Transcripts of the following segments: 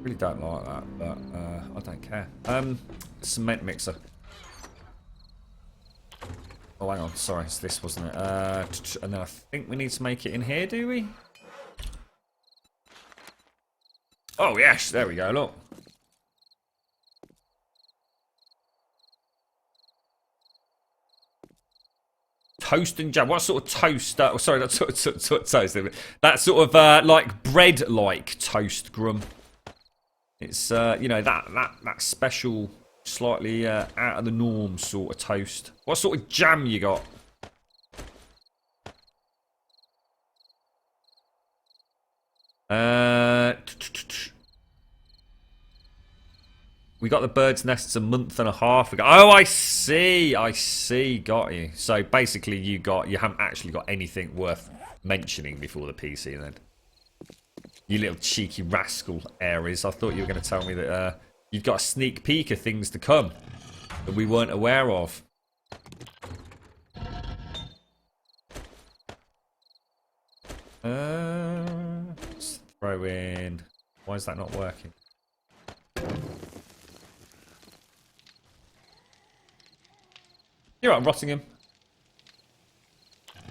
Really don't like that, but I don't care. Cement mixer. Oh, hang on. Sorry, it's this, wasn't it? And then I think we need to make it in here, do we? Oh, yes. There we go. Look. Toast and jam. What sort of toast? Sorry, that's sort of toast. That sort of like bread-like toast, Grum. It's you know, that special, slightly out of the norm sort of toast. What sort of jam you got? We got the bird's nests a month and a half ago. Oh, I see. Got you. So basically, you haven't actually got anything worth mentioning before the PC then. You little cheeky rascal, Aries. I thought you were going to tell me that you've got a sneak peek of things to come that we weren't aware of. Let's throw in... Why is that not working? You're right, Rottingham.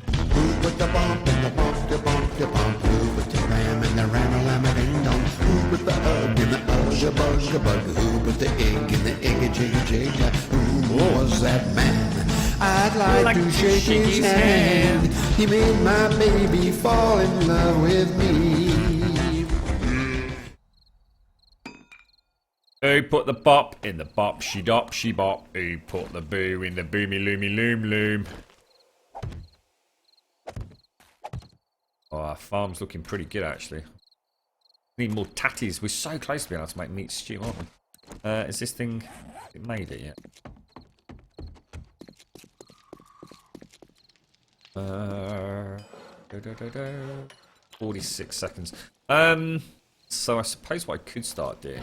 Who put the bump in the bump, the bump, the bump? Who put the ram in the ram-a-lam-a-ding-dong? Who put the ugg in the ugg-a-bug-a-bug? Who put the egg in the egg-a-jig-a-jig? Who was that man? I'd like to shake his hand. He made my baby fall in love with me. Who put the bop in the bop, she dop, she bop? Who put the boo in the boomy loomy loom loom? Oh, our farm's looking pretty good, actually. Need more tatties. We're so close to being able to make meat stew, aren't we? Is this thing... It made it yet? 46 seconds. So I suppose what I could start doing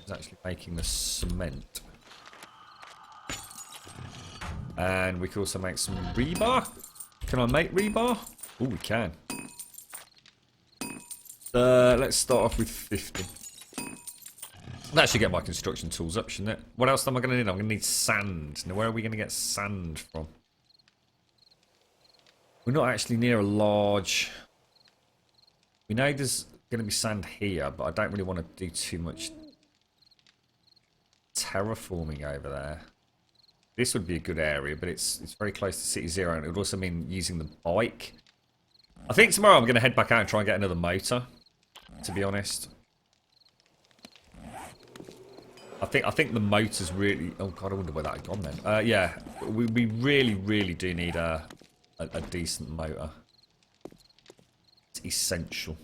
is actually making the cement. And we could also make some rebar. Can I make rebar? Oh, we can. Let's start off with 50. That should get my construction tools up, shouldn't it? What else am I going to need? I'm going to need sand. Now, where are we going to get sand from? We're not actually near a large... We know there's going to be sand here, but I don't really want to do too much terraforming over there. This would be a good area, but it's very close to City Zero, and it would also mean using the bike. I think tomorrow I'm going to head back out and try and get another motor, to be honest. I think the motor's really... Oh god, I wonder where that had gone then. Yeah, we really do need a decent motor. It's essential.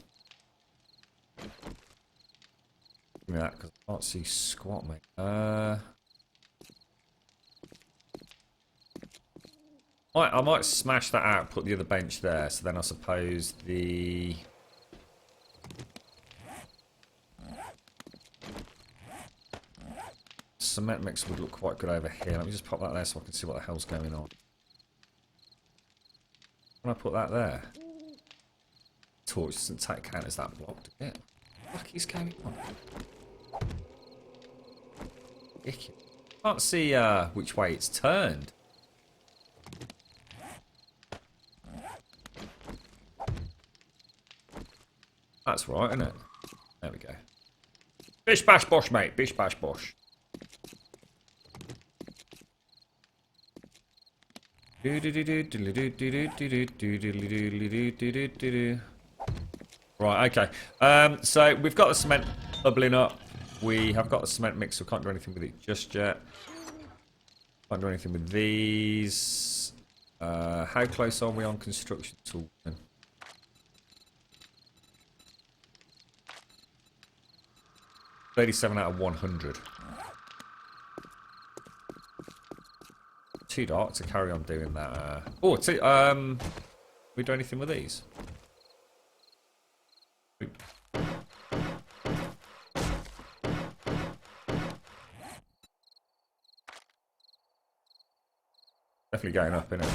Give me that, because I can't see squat, mate. I might smash that out, put the other bench there, so then I suppose the... cement mix would look quite good over here. Let me just pop that there so I can see what the hell's going on. Can I put that there? Torch doesn't count as that blocked, does it? What the fuck is going on? Can't see which way it's turned. That's right, isn't it? There we go. Bish bash bosh, mate. Bish bash bosh. Right, okay. So we've got the cement bubbling up. We have got the cement mix, so we can't do anything with it just yet. Can't do anything with these. How close are we on construction tool then? $37 out of 100. 2 dark to carry on doing that. We do anything with these? Definitely going up, isn't it?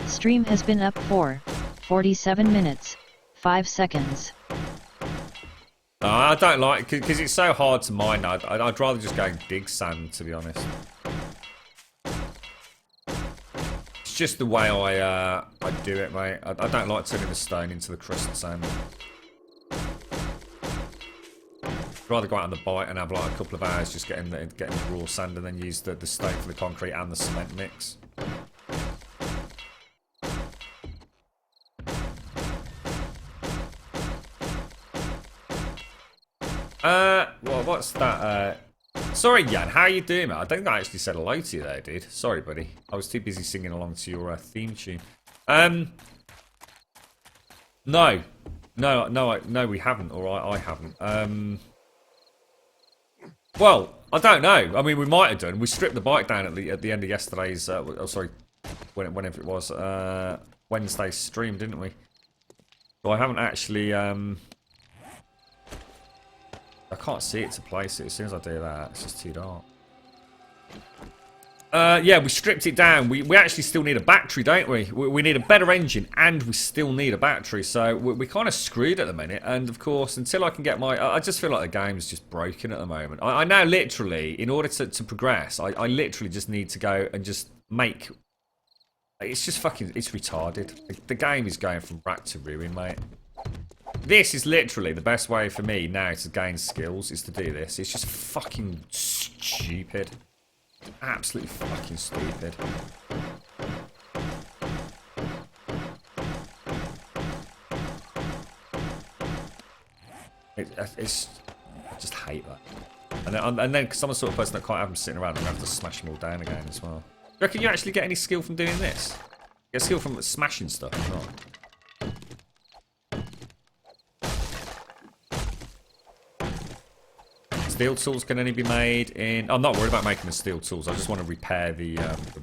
Stream has been up for 47 minutes, 5 seconds. No, I don't like it because it's so hard to mine. I'd rather just go and dig sand, to be honest. It's just the way I do it, mate. I don't like turning the stone into the crushed sand. I'd rather go out on the bike and have like a couple of hours just getting the raw sand and then use the stone for the concrete and the cement mix. Well, what's that? Sorry, Jan, how you doing, man? I don't think I actually said hello to you there, dude. Sorry, buddy. I was too busy singing along to your theme tune. No, we haven't. All right, I haven't. Well, I don't know. I mean, we might have done. We stripped the bike down at the end of yesterday's. Oh, sorry, whenever it was Wednesday's stream, didn't we? So I haven't actually. I can't see it to place it. As soon as I do that, it's just too dark. Yeah, we stripped it down. We actually still need a battery, don't we? We need a better engine, and we still need a battery. So we're kind of screwed at the minute. And, of course, until I can get my... I just feel like the game's just broken at the moment. I now literally, in order to progress, I literally just need to go and just make... It's just fucking... It's retarded. The game is going from rack to ruin, mate. This is literally the best way for me now to gain skills, is to do this. It's just fucking stupid. Absolutely fucking stupid. It's I just hate that. And then because I'm the sort of person that can't have them sitting around and have to smash them all down again as well. Do you reckon you actually get any skill from doing this? Get skill from smashing stuff or not? Steel tools can only be made in... I'm not worried about making the steel tools. I just want to repair the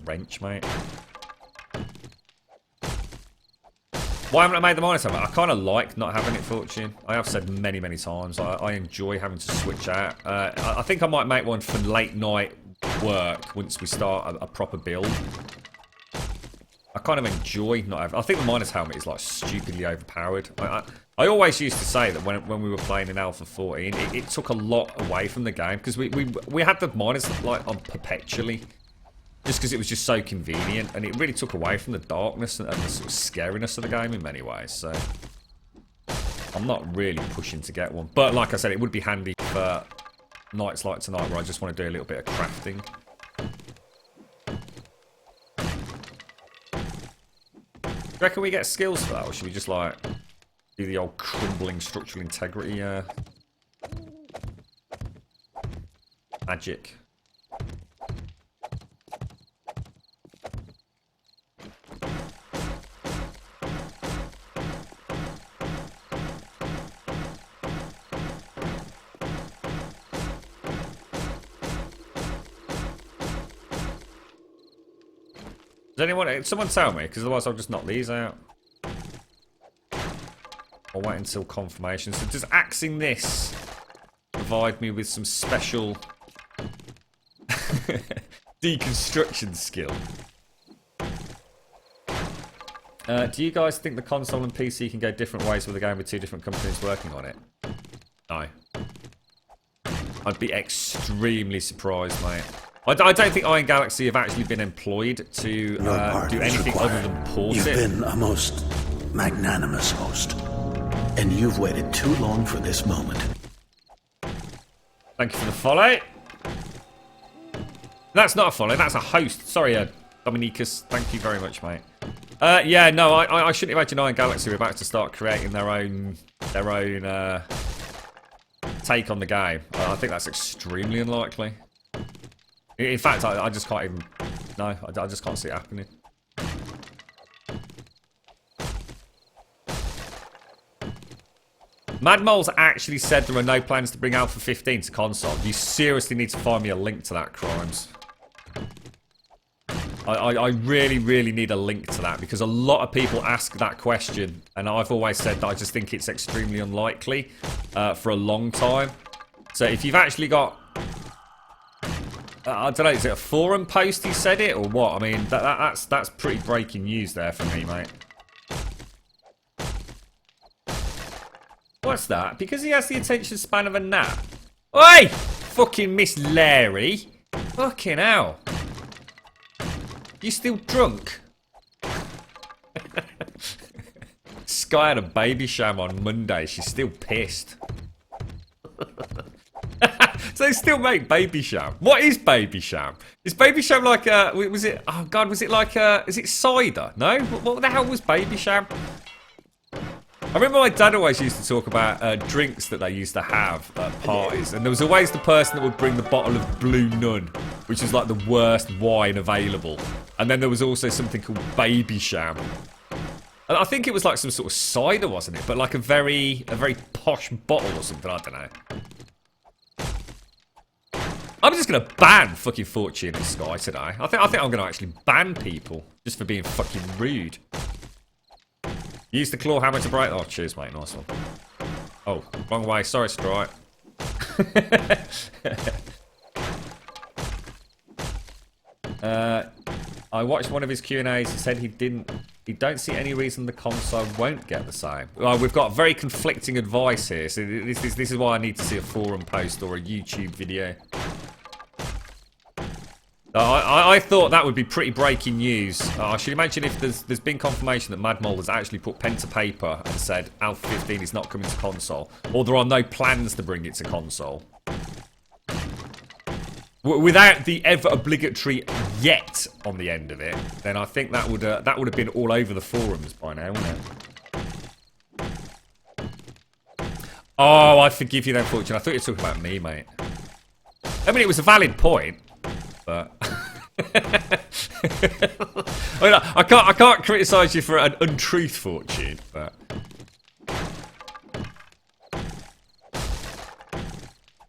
wrench, mate. Why haven't I made the minus hammer? I kind of like not having it, Fortune. I have said many, many times. I enjoy having to switch out. I think I might make one for late night work once we start a proper build. I kind of enjoy not having... I think the minus helmet is like stupidly overpowered. I always used to say that when we were playing in Alpha 14, it took a lot away from the game because we had the minus like on perpetually, just because it was just so convenient, and it really took away from the darkness and the sort of scariness of the game in many ways. So I'm not really pushing to get one, but like I said, it would be handy for nights like tonight where I just want to do a little bit of crafting. Do you reckon we get skills for that, or should we just like do the old crumbling structural integrity magic? Does anyone... Someone tell me, because otherwise I'll just knock these out. I'll wait until confirmation. So does axing this provide me with some special deconstruction skill? Do you guys think the console and PC can go different ways with a game with two different companies working on it? No. I'd be extremely surprised, mate. I don't think Iron Galaxy have actually been employed to do anything other than port it. You've been a most magnanimous host, and you've waited too long for this moment. Thank you for the follow. That's not a follow, that's a host. Sorry, Dominicus. Thank you very much, mate. Yeah, no, I shouldn't imagine Iron Galaxy are about to start creating their own take on the game. I think that's extremely unlikely. In fact, I just can't even... No, I just can't see it happening. Mad Moles actually said there are no plans to bring Alpha 15 to console. You seriously need to find me a link to that, Crimes. I really, really need a link to that, because a lot of people ask that question, and I've always said that I just think it's extremely unlikely for a long time. So if you've actually got... I don't know, is it a forum post he said it, or what? I mean, that's pretty breaking news there for me, mate. What's that? Because he has the attention span of a gnat. Oi! Fucking Miss Larry. Fucking hell. You still drunk? Sky had a baby sham on Monday. She's still pissed. So they still make baby sham. What is baby sham? Is baby sham like was it, oh god, was it like is it cider? No? What the hell was baby sham? I remember my dad always used to talk about drinks that they used to have at parties, and there was always the person that would bring the bottle of Blue Nun, which is like the worst wine available, and then there was also something called Baby Sham. And I think it was like some sort of cider, wasn't it? But like a very posh bottle or something. I don't know. I'm just gonna ban fucking Fortune and Sky today. I think I'm gonna actually ban people just for being fucking rude. Use the claw hammer to break. Oh, cheers, mate. Nice one. Oh, wrong way. Sorry, Strike. I watched one of his Q&As. He said he don't see any reason the console won't get the same. Well, we've got very conflicting advice here. So this is why I need to see a forum post or a YouTube video. I thought that would be pretty breaking news. I should imagine if there's been confirmation that Mad Mole has actually put pen to paper and said Alpha 15 is not coming to console, or there are no plans to bring it to console. Without the ever obligatory yet on the end of it, then I think that would have been all over the forums by now, wouldn't it? Oh, I forgive you then, Fortune. I thought you were talking about me, mate. I mean, it was a valid point. But I can't criticise you for an untruth, Fortune. But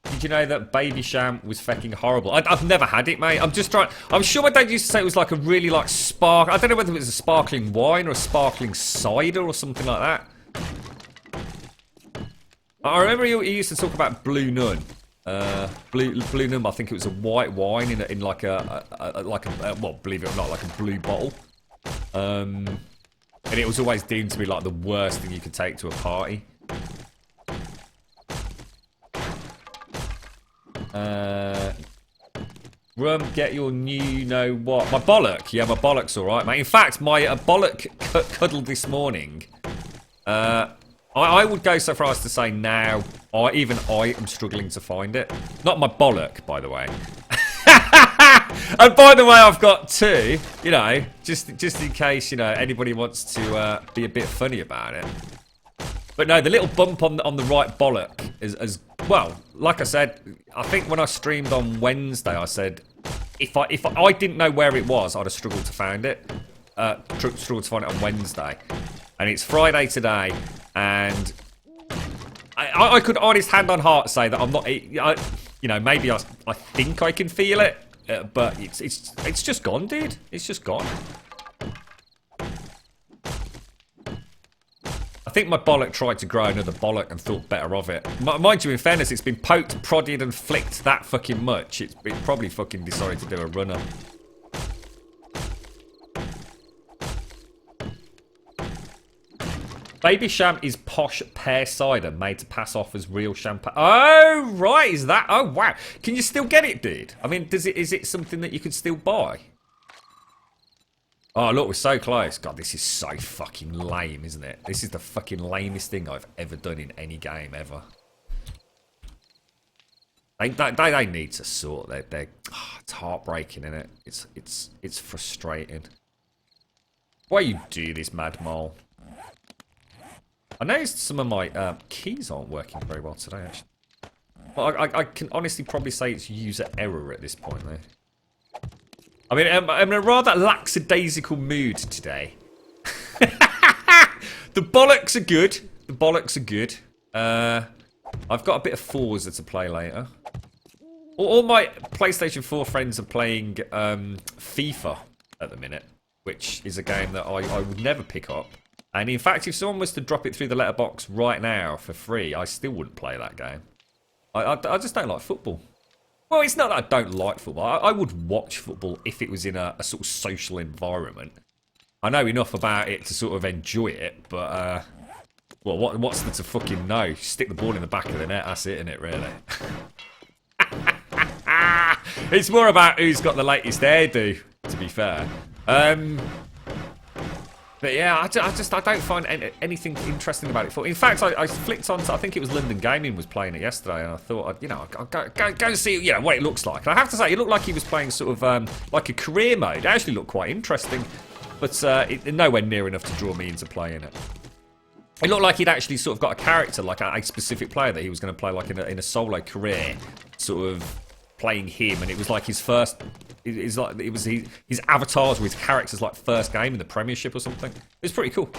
did you know that Baby Sham was fucking horrible? I've never had it, mate. I'm just trying. I'm sure my dad used to say it was like a really like spark. I don't know whether it was a sparkling wine or a sparkling cider or something like that. I remember he used to talk about Blue Nun. Blue Nun, I think it was a white wine in like well, believe it or not, like a blue bottle. And it was always deemed to be like the worst thing you could take to a party. Rum, get your new know what? My bollock, yeah, my bollock's all right, mate. In fact, my bollock cuddled this morning. I would go so far as to say now, even I am struggling to find it. Not my bollock, by the way. And by the way, I've got two, you know, just in case, you know, anybody wants to be a bit funny about it. But no, the little bump on the right bollock is as well. Like I said, I think when I streamed on Wednesday, I said if I didn't know where it was, I'd have struggled to find it. Struggled to find it on Wednesday, and it's Friday today. And I could honest hand on heart say that I'm not, you know, maybe I think I can feel it, but it's just gone, dude. It's just gone. I think my bollock tried to grow another bollock and thought better of it. Mind you, in fairness, it's been poked, prodded, and flicked that fucking much. It probably fucking decided to do a runner. Baby Sham is posh pear cider made to pass off as real champagne. Oh, right, is that? Oh, wow. Can you still get it, dude? I mean, is it something that you can still buy? Oh, look, we're so close. God, this is so fucking lame, isn't it? This is the fucking lamest thing I've ever done in any game, ever. They need to sort. It's heartbreaking, isn't it? It's frustrating. Why you do this, Mad Mole? I noticed some of my keys aren't working very well today, actually. Well, I can honestly probably say it's user error at this point, though. I mean, I'm in a rather lackadaisical mood today. The bollocks are good. The bollocks are good. I've got a bit of Forza to play later. All my PlayStation 4 friends are playing FIFA at the minute, which is a game that I would never pick up. And in fact, if someone was to drop it through the letterbox right now for free, I still wouldn't play that game. I just don't like football. Well, it's not that I don't like football. I would watch football if it was in a sort of social environment. I know enough about it to sort of enjoy it, but well, what's there to fucking know? Stick the ball in the back of the net. That's it, isn't it? Really. It's more about who's got the latest hairdo, to be fair. But yeah, I don't find anything interesting about it. In fact, I flicked on to, I think it was London Gaming was playing it yesterday, and I thought, I'll go and see, what it looks like. And I have to say, it looked like he was playing sort of like a career mode. It actually looked quite interesting, but nowhere near enough to draw me into playing it. It looked like he'd actually sort of got a character, like a specific player that he was going to play like in a solo career, sort of playing him, and it was like his first. His avatars with characters like first game in the Premiership or something. It's pretty cool.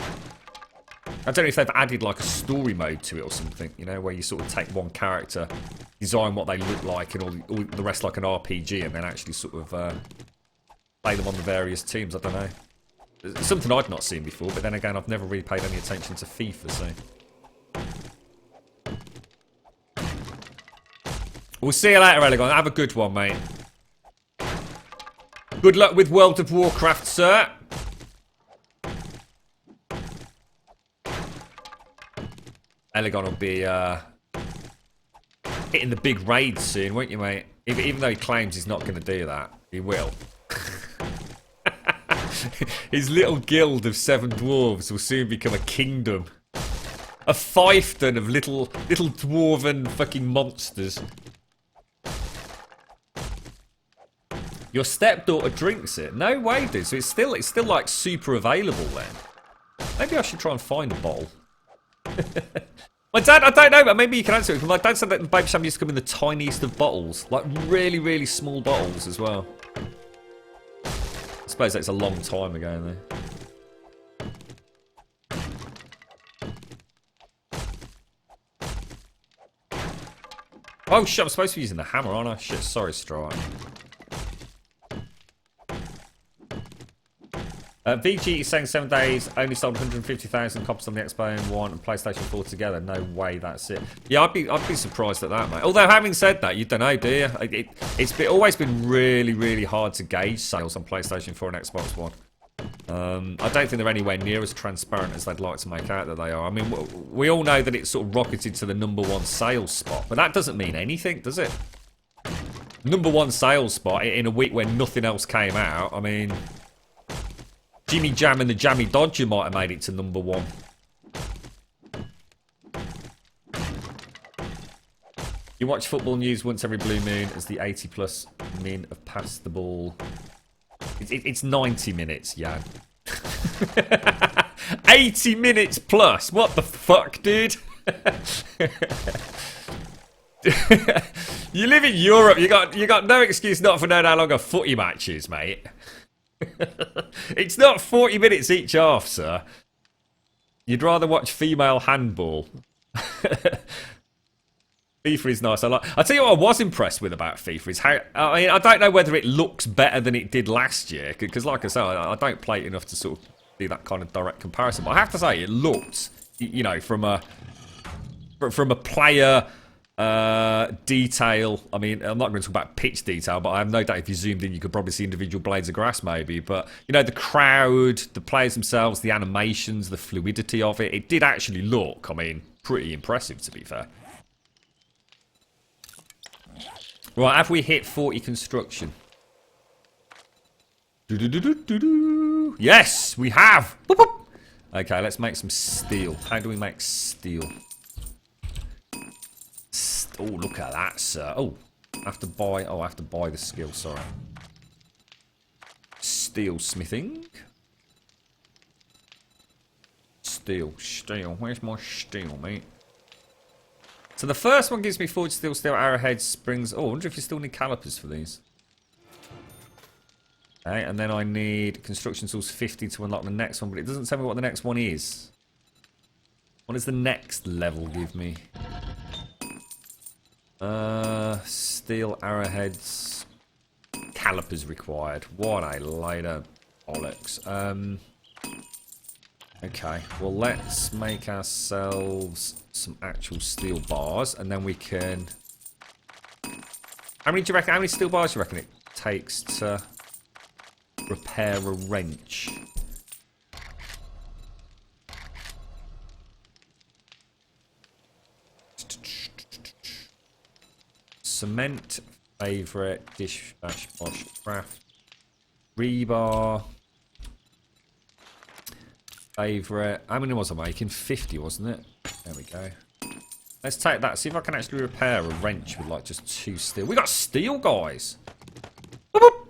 I don't know if they've added like a story mode to it or something, where you sort of take one character, design what they look like, and all the rest like an RPG, and then actually sort of play them on the various teams. I don't know. It's something I'd not seen before, but then again, I've never really paid any attention to FIFA, so. We'll see you later, Elegon. Have a good one, mate. Good luck with World of Warcraft, sir. Elegon will be hitting the big raids soon, won't you, mate? Even though he claims he's not going to do that, he will. His little guild of 7 dwarves will soon become a kingdom. A fiefdom of little dwarven fucking monsters. Your stepdaughter drinks it? No way, dude. So it's still like super available then. Maybe I should try and find a bottle. My dad, I don't know, but maybe you can answer it. My dad said that baby shampoo used to come in the tiniest of bottles, like really, really small bottles as well. I suppose that's a long time ago, though. Oh shit! I'm supposed to be using the hammer, aren't I? Shit, sorry, Strike. VG is saying 7 days, only sold 150,000 copies on the Xbox One and PlayStation 4 together. No way, that's it. Yeah, I'd be surprised at that, mate. Although, having said that, you don't know, do you? It's always been really, really hard to gauge sales on PlayStation 4 and Xbox One. I don't think they're anywhere near as transparent as they'd like to make out that they are. I mean, we all know that it's sort of rocketed to the #1 sales spot, but that doesn't mean anything, does it? #1 sales spot in a week when nothing else came out. I mean, Jimmy Jam and the Jammy Dodger might have made it to #1. You watch football news once every blue moon as the 80+ men have passed the ball. It's 90 minutes, Jan. 80 minutes plus. What the fuck, dude? You live in Europe. You got no excuse not for knowing how long a footy match is, mate. It's not 40 minutes each half, sir. You'd rather watch female handball. FIFA is nice. I'll tell you what I was impressed with about FIFA is how... I mean, I don't know whether it looks better than it did last year, because like I said, I don't play it enough to sort of do that kind of direct comparison. But I have to say, it looked, from a player... detail. I mean, I'm not going to talk about pitch detail, but I have no doubt if you zoomed in, you could probably see individual blades of grass, maybe. But the crowd, the players themselves, the animations, the fluidity of it, it did actually look, I mean, pretty impressive, to be fair. Right, have we hit 40 construction? Yes, we have. Boop, boop. Okay, let's make some steel. How do we make steel? Oh, look at that, sir. Oh, I have to buy the skill, sorry. Steel smithing. Steel. Where's my steel, mate? So the first one gives me forged steel, arrowheads, springs. Oh, I wonder if you still need calipers for these. Okay, and then I need construction tools 50 to unlock the next one, but it doesn't tell me what the next one is. What does the next level give me? Steel arrowheads, calipers required. What a load of bollocks. Okay, well let's make ourselves some actual steel bars, and then we can. How many do you reckon? How many steel bars do you reckon it takes to repair a wrench? Cement, favourite, dish, bash, wash, craft, rebar, favourite. How many was I making? 50, wasn't it? There we go. Let's take that. See if I can actually repair a wrench with like just 2 steel. We got steel, guys. Boop,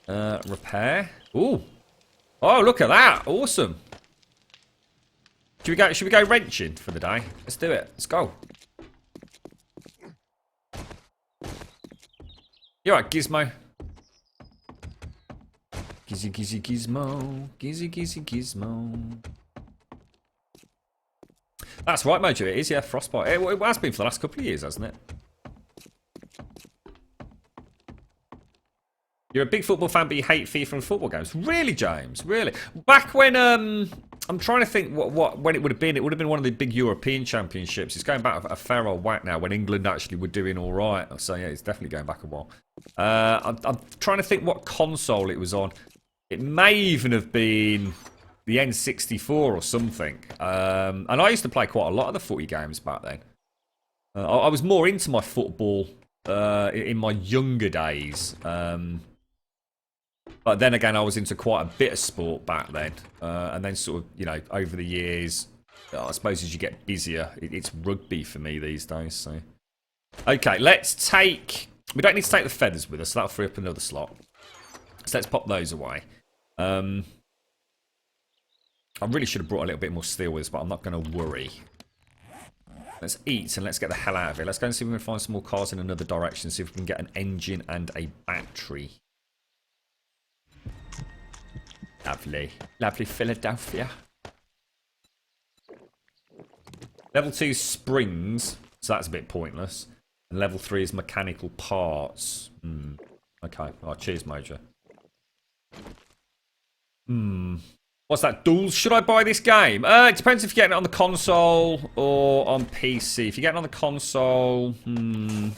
boop. Repair. Ooh. Oh, look at that. Awesome. Should we go wrenching for the day? Let's do it. Let's go. You alright, Gizmo? Gizzy, gizzy, gizmo. Gizzy, gizzy, gizmo. That's right, Mojo. It is, yeah, Frostbite. It has been for the last couple of years, hasn't it? You're a big football fan, but you hate FIFA and football games. Really, James? Really? Back when, I'm trying to think when it would have been. It would have been one of the big European championships. It's going back a fair old whack now when England actually were doing all right. So, yeah, it's definitely going back a while. I'm trying to think what console it was on. It may even have been the N64 or something. And I used to play quite a lot of the footy games back then. I was more into my football in my younger days. But then again, I was into quite a bit of sport back then. And then sort of, you know, over the years, I suppose as you get busier, it's rugby for me these days. So, okay, let's take... We don't need to take the feathers with us. So that'll free up another slot. So let's pop those away. I really should have brought a little bit more steel with us, but I'm not going to worry. Let's eat and let's get the hell out of here. Let's go and see if we can find some more cars in another direction. See if we can get an engine and a battery. Lovely. Lovely Philadelphia. Level 2 springs, so that's a bit pointless. And level 3 is mechanical parts. Okay. Oh, cheers, Major. What's that? Duels? Should I buy this game? It depends if you're getting it on the console or on PC. If you're getting it on the console, don't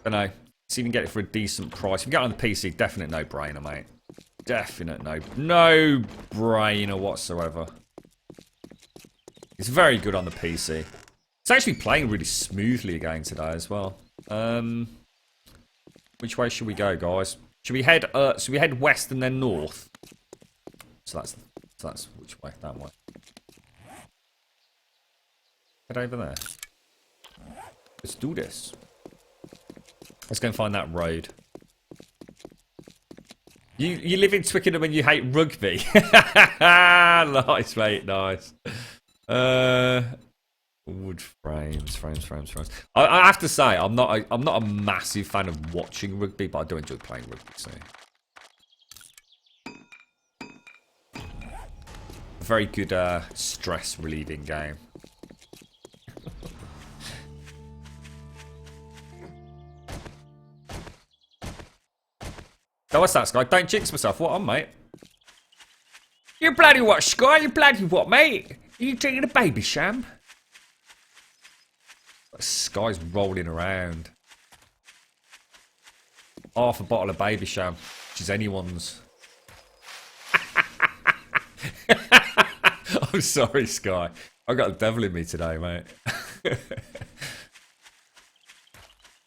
know. See if you can get it for a decent price. If you get it on the PC, definite no-brainer, mate. Definite no-brainer whatsoever. It's very good on the PC. It's actually playing really smoothly again today as well. Which way should we go, guys? Should we head west and then north? So that's which way? That way. Head over there. Let's do this. Let's go and find that road. You live in Twickenham and you hate rugby. Nice, mate. Nice. Wood frames. I have to say, I'm not a massive fan of watching rugby, but I do enjoy playing rugby. So, a very good stress relieving game. Oh, what's that, Sky? Don't jinx myself. What on, mate? You bloody what, Sky? You bloody what, mate? Are you taking a baby sham? Sky's rolling around. Half a bottle of baby sham, which is anyone's. I'm sorry, Sky. I got the devil in me today, mate.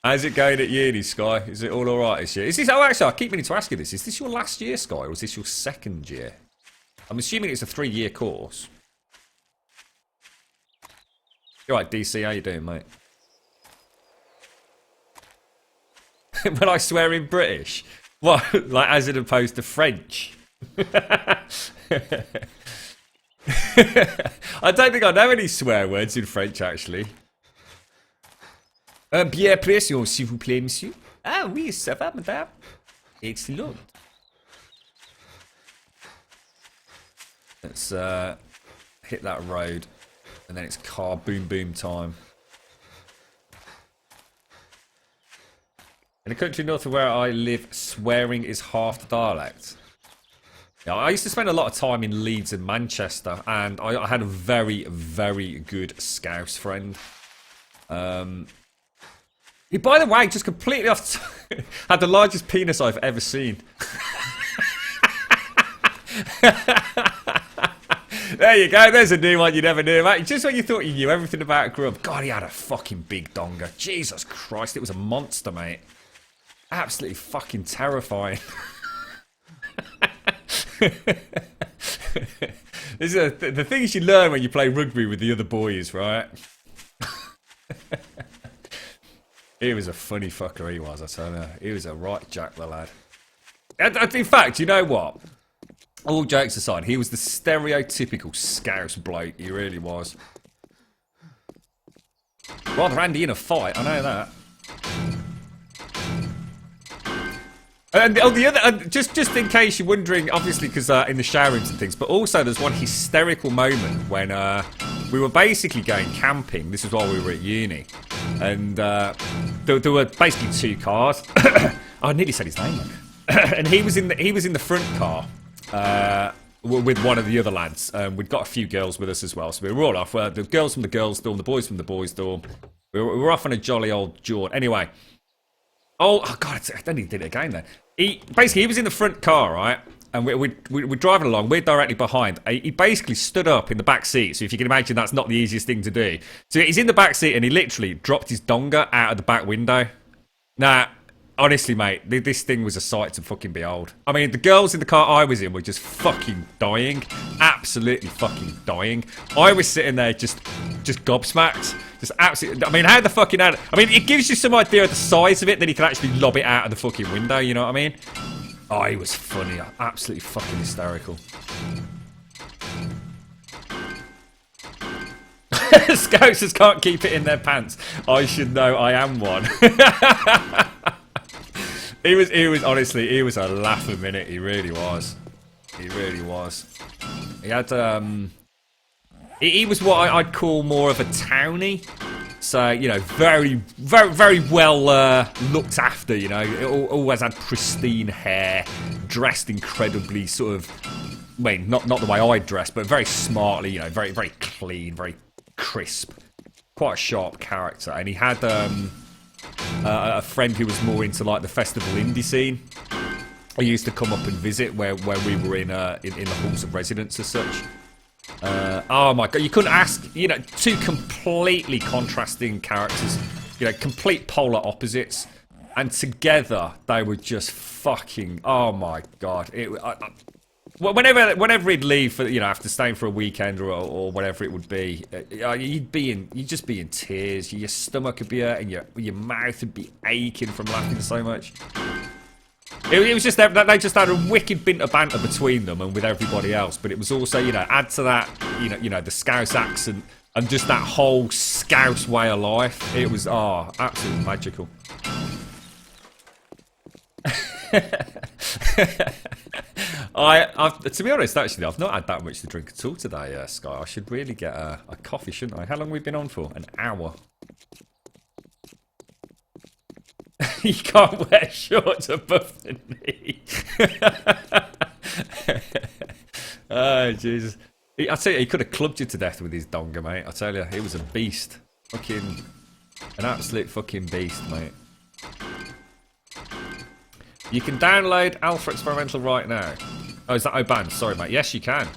How's it going at uni, Sky? Is it all alright this year? Is this... Oh, actually, I keep meaning to ask you this. Is this your last year, Sky, or is this your second year? I'm assuming it's a 3-year course. You alright, DC? How you doing, mate? When I swear in British? What? Like, as opposed to French? I don't think I know any swear words in French, actually. Bien pression, s'il vous plaît, monsieur. Ah oui, ça va, madame. Excellent. Let's hit that road, and then it's car boom boom time. In the country north of where I live, swearing is half the dialect. Yeah, I used to spend a lot of time in Leeds and Manchester, and I had a very, very good Scouse friend. By the way, just completely off. Had the largest penis I've ever seen. There you go. There's a new one you never knew about. Just when you thought you knew everything about Grub. God, he had a fucking big donger. Jesus Christ, it was a monster, mate. Absolutely fucking terrifying. This is the things you learn when you play rugby with the other boys, right? He was a funny fucker, he was, I tell you. He was a right jack, the lad. And in fact, you know what? All jokes aside, he was the stereotypical Scouse bloke. He really was. Rather handy in a fight, I know that. And on the other, just in case you're wondering, obviously because in the shower rooms and things, but also there's one hysterical moment when we were basically going camping. This is while we were at uni, and there were basically two cars. I nearly said his name, and he was in the front car with one of the other lads. We'd got a few girls with us as well, so we were all off. The girls from the girls' dorm, the boys from the boys' dorm. We were off on a jolly old jaunt. Anyway. Oh God! I don't even did it again then. He was in the front car, right? And we're driving along. We're directly behind. He basically stood up in the back seat. So if you can imagine, that's not the easiest thing to do. So he's in the back seat and he literally dropped his donga out of the back window. Now, honestly, mate, this thing was a sight to fucking behold. I mean, the girls in the car I was in were just fucking dying, absolutely fucking dying. I was sitting there just gobsmacked. Just absolutely. I mean, how the fucking I mean, it gives you some idea of the size of it that he can actually lob it out of the fucking window. You know what I mean? Oh, he was funny. Absolutely fucking hysterical. Scousers can't keep it in their pants. I should know. I am one. He was honestly. He was a laugh a minute. He really was. He really was. He had He was what I'd call more of a townie. So, you know, very, very, very well looked after, you know. Always had pristine hair, dressed incredibly sort of, I mean, not the way I dress, but very smartly, you know, very, very clean, very crisp. Quite a sharp character. And he had a friend who was more into, like, the festival indie scene. He used to come up and visit where we were in the halls of residence as such. Oh my god, you couldn't ask, you know, two completely contrasting characters, you know, complete polar opposites, and together they were just fucking, oh my god. Whenever he'd leave for, you know, after staying for a weekend or whatever it would be, you'd just be in tears. Your stomach would be hurting, your mouth would be aching from laughing so much. It was just that they just had a wicked bit of banter between them and with everybody else, but it was also, you know, add to that, you know, the Scouse accent and just that whole Scouse way of life. It was absolutely magical. To be honest, actually, I've not had that much to drink at all today, Sky. I should really get a coffee, shouldn't I? How long have we been on for? An hour. You can't wear shorts above the knee. Oh, Jesus. I tell you, he could have clubbed you to death with his donga, mate. I tell you, he was a beast. Fucking, an absolute fucking beast, mate. You can download Alpha Experimental right now. Oh, is that Oban? Sorry, mate. Yes, you can.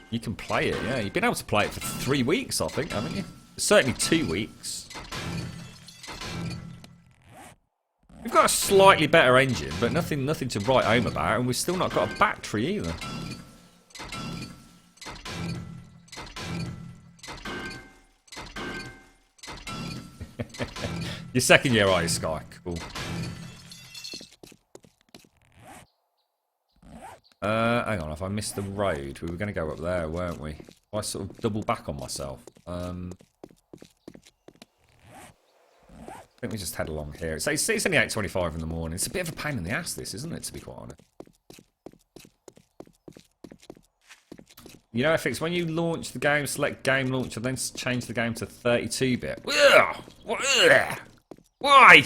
You can play it, yeah. You've been able to play it for 3 weeks, I think, haven't you? Certainly 2 weeks. We've got a slightly better engine, but nothing to write home about, and we've still not got a battery either. Your second year, are you, Sky? Cool. Hang on, if I missed the road, we were going to go up there, weren't we? I sort of double back on myself. I think we just head along here. It's only 8:25 in the morning. It's a bit of a pain in the ass, this, isn't it, to be quite honest? You know, FX, when you launch the game, select game launcher, then change the game to 32-bit. Why?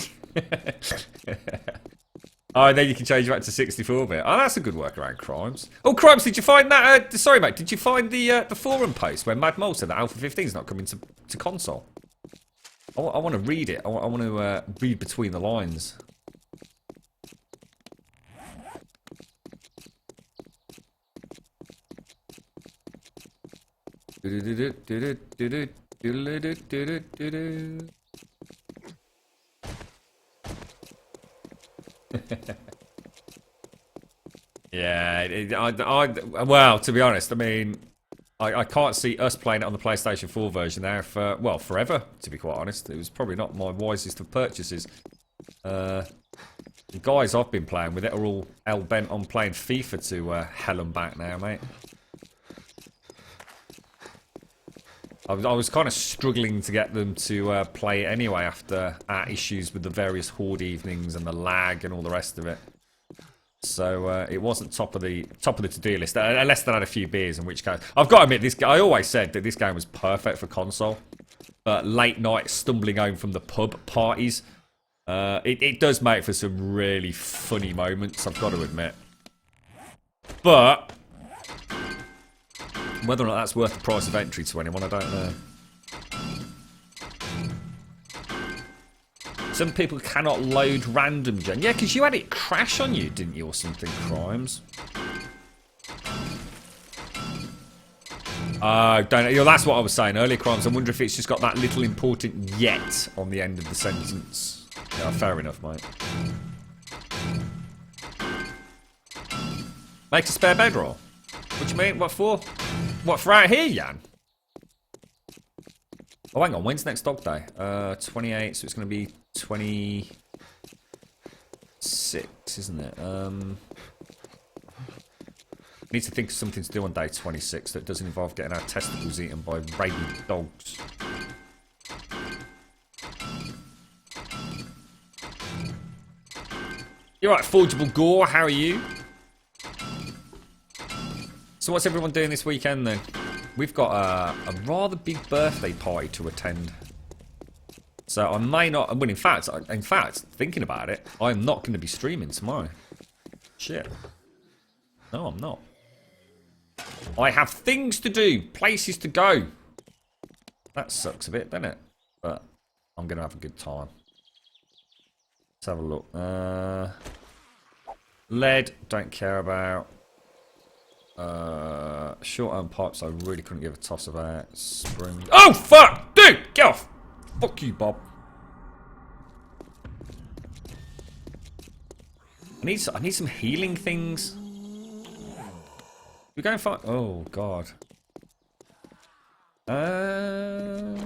Oh, and then you can change it back to 64-bit. Oh, that's a good workaround, Crimes. Oh, Crimes, did you find that? Sorry, mate. Did you find the forum post where Mad Mole said that Alpha 15 is not coming to console? I want to read it. I want to read between the lines. Yeah, well, to be honest, I mean, I can't see us playing it on the PlayStation 4 version there for, well, forever, to be quite honest. It was probably not my wisest of purchases. The guys I've been playing with it are all hell-bent on playing FIFA to hell and back now, mate. I was kind of struggling to get them to play it anyway after our issues with the various Horde evenings and the lag and all the rest of it. So it wasn't top of the to-do list, unless they had a few beers. In which case, I've got to admit, this I always said that this game was perfect for console. But late night stumbling home from the pub parties, it does make for some really funny moments. I've got to admit, but whether or not that's worth the price of entry to anyone, I don't know. Some people cannot load random gen. Yeah, because you had it crash on you, didn't you, or something, Crimes? Don't know. You know, that's what I was saying earlier, Crimes. I wonder if it's just got that little important yet on the end of the sentence. Yeah, fair enough, mate. Make a spare bedroll? What do you mean? What for? What, for out here, Jan? Oh, hang on. When's next dog day? 28, so it's going to be 26, isn't it? Need to think of something to do on day 26 that doesn't involve getting our testicles eaten by rabid dogs. You're right, Forgeable Gore. How are you? So what's everyone doing this weekend then? We've got a rather big birthday party to attend. So I may not... Well, in fact, thinking about it, I'm not going to be streaming tomorrow. Shit. No, I'm not. I have things to do, places to go. That sucks a bit, doesn't it? But I'm going to have a good time. Let's have a look. Lead, don't care about. Short-arm pipes, I really couldn't give a toss about. Spring. Oh, fuck! Dude, get off! Fuck you, Bob. I need some healing things. We're going for... Oh, God. Oh,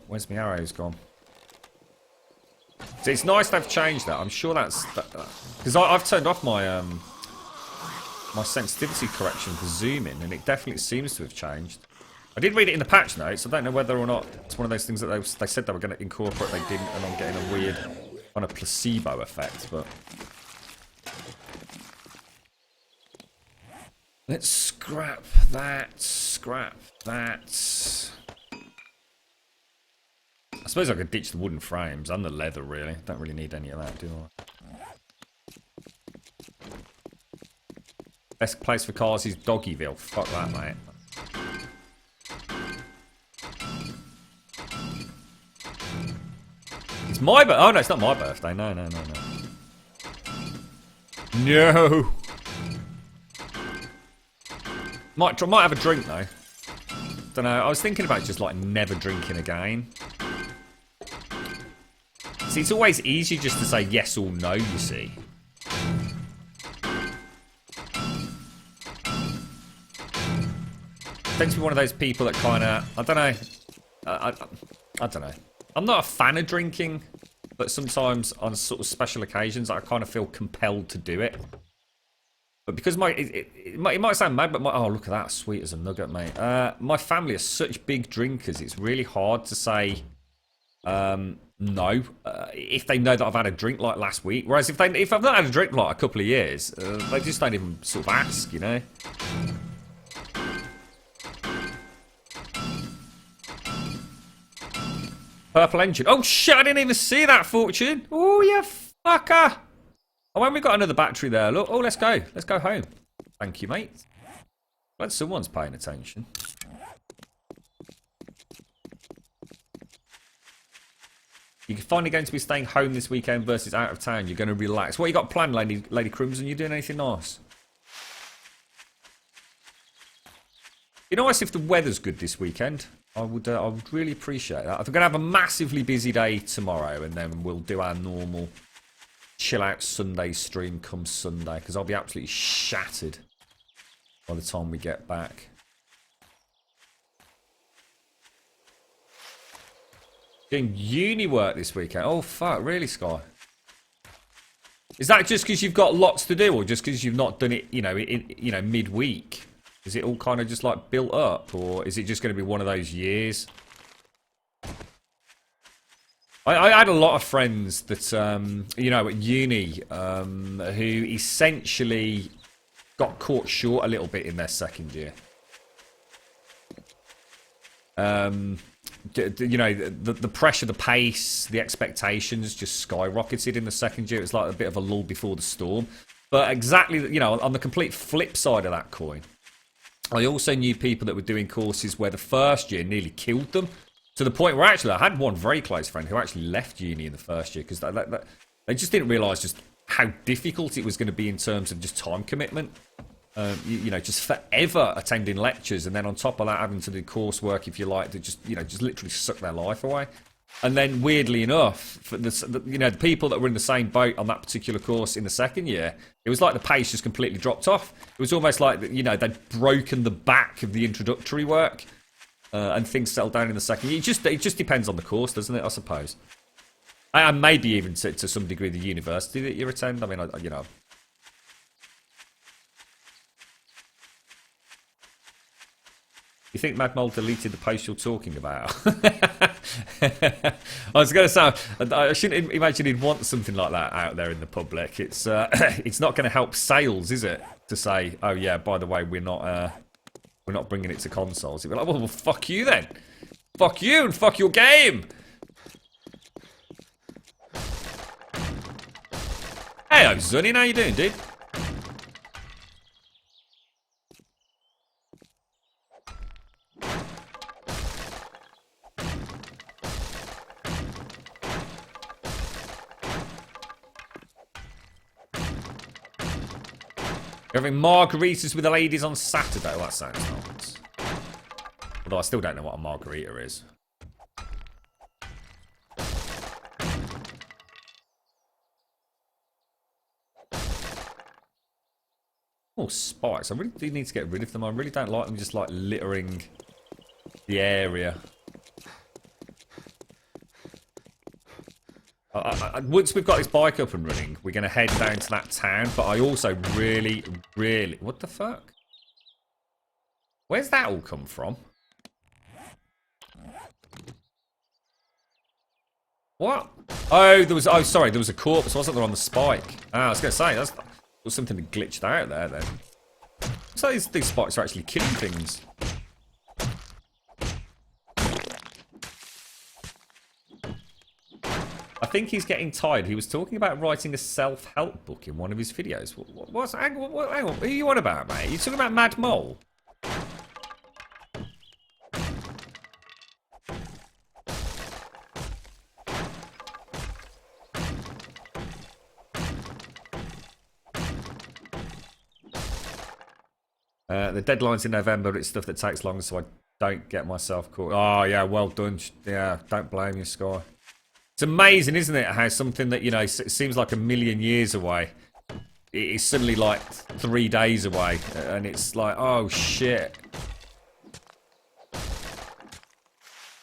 where's my arrows gone? So it's nice they've changed that. I'm sure that's... Because I've turned off my my sensitivity correction for zooming, and it definitely seems to have changed. I did read it in the patch notes. I don't know whether or not it's one of those things that they said they were going to incorporate, they didn't, and I'm getting a weird kind of placebo effect, but... Let's scrap that, scrap that. I suppose I could ditch the wooden frames and the leather, really. Don't really need any of that, do I? Best place for cars is Doggyville. Fuck that, mate. It's my birthday. Oh, no, it's not my birthday. No, no, no, no. No! Might have a drink, though. Don't know. I was thinking about just, like, never drinking again. See, it's always easier just to say yes or no, you see. Tends to be one of those people that kind of... I don't know. I don't know. I'm not a fan of drinking, but sometimes on sort of special occasions, I kind of feel compelled to do it. But because it might sound mad, but oh, look at that, sweet as a nugget, mate. My family are such big drinkers, it's really hard to say no if they know that I've had a drink like last week. Whereas if I've not had a drink like a couple of years, they just don't even sort of ask, you know. Purple engine. Oh shit! I didn't even see that, Fortune. Oh, you fucker. Oh, when we got another battery there, look. Oh, let's go. Let's go home. Thank you, mate. Glad someone's paying attention. You're finally going to be staying home this weekend versus out of town. You're going to relax. What you got planned, Lady Crimson? You doing anything nice? Be nice if the weather's good this weekend. I would really appreciate that. I'm going to have a massively busy day tomorrow, and then we'll do our normal chill out Sunday stream come Sunday, because I'll be absolutely shattered by the time we get back. Doing uni work this weekend. Oh fuck, really, Sky? Is that just because you've got lots to do, or just because you've not done it, midweek? Is it all kind of just like built up, or is it just going to be one of those years? I had a lot of friends that, at uni, who essentially got caught short a little bit in their second year. The pressure, the pace, the expectations just skyrocketed in the second year. It was like a bit of a lull before the storm. But exactly, on the complete flip side of that coin, I also knew people that were doing courses where the first year nearly killed them. To the point where actually I had one very close friend who actually left uni in the first year because they just didn't realise just how difficult it was going to be in terms of just time commitment. Just forever attending lectures, and then on top of that having to do coursework, if you like, to just literally suck their life away. And then weirdly enough, for the people that were in the same boat on that particular course in the second year, it was like the pace just completely dropped off. It was almost like they'd broken the back of the introductory work, and things settled down in the second year. It just depends on the course, doesn't it? I suppose, and maybe even to some degree the university that you attend. I mean, You think Mad Mole deleted the post you're talking about? I was going to say, I shouldn't imagine he'd want something like that out there in the public. It's it's not going to help sales, is it? To say, oh yeah, by the way, we're not bringing it to consoles. He'd be like, well, fuck you then. Fuck you and fuck your game. Hey, Zunny, how you doing, dude? We're having margaritas with the ladies on Saturday. Well, that sounds nice. Although I still don't know what a margarita is. Oh, spikes. I really do need to get rid of them. I really don't like them just like littering the area. Once we've got this bike up and running, we're going to head down to that town. But I also really... What the fuck? Where's that all come from? What? Oh, sorry, there was a corpse, wasn't there, on the spike? I was going to say, there was something that glitched out there then. So these spikes are actually killing things. I think he's getting tired. He was talking about writing a self-help book in one of his videos. Hang on, who are you on about, mate? You talking about Mad Mole? The deadline's in November, but it's stuff that takes longer, so I don't get myself caught. Oh, yeah, well done. Yeah, don't blame you, Sky. It's amazing, isn't it, how something that, seems like a million years away, it's suddenly like 3 days away, and it's like, oh, shit.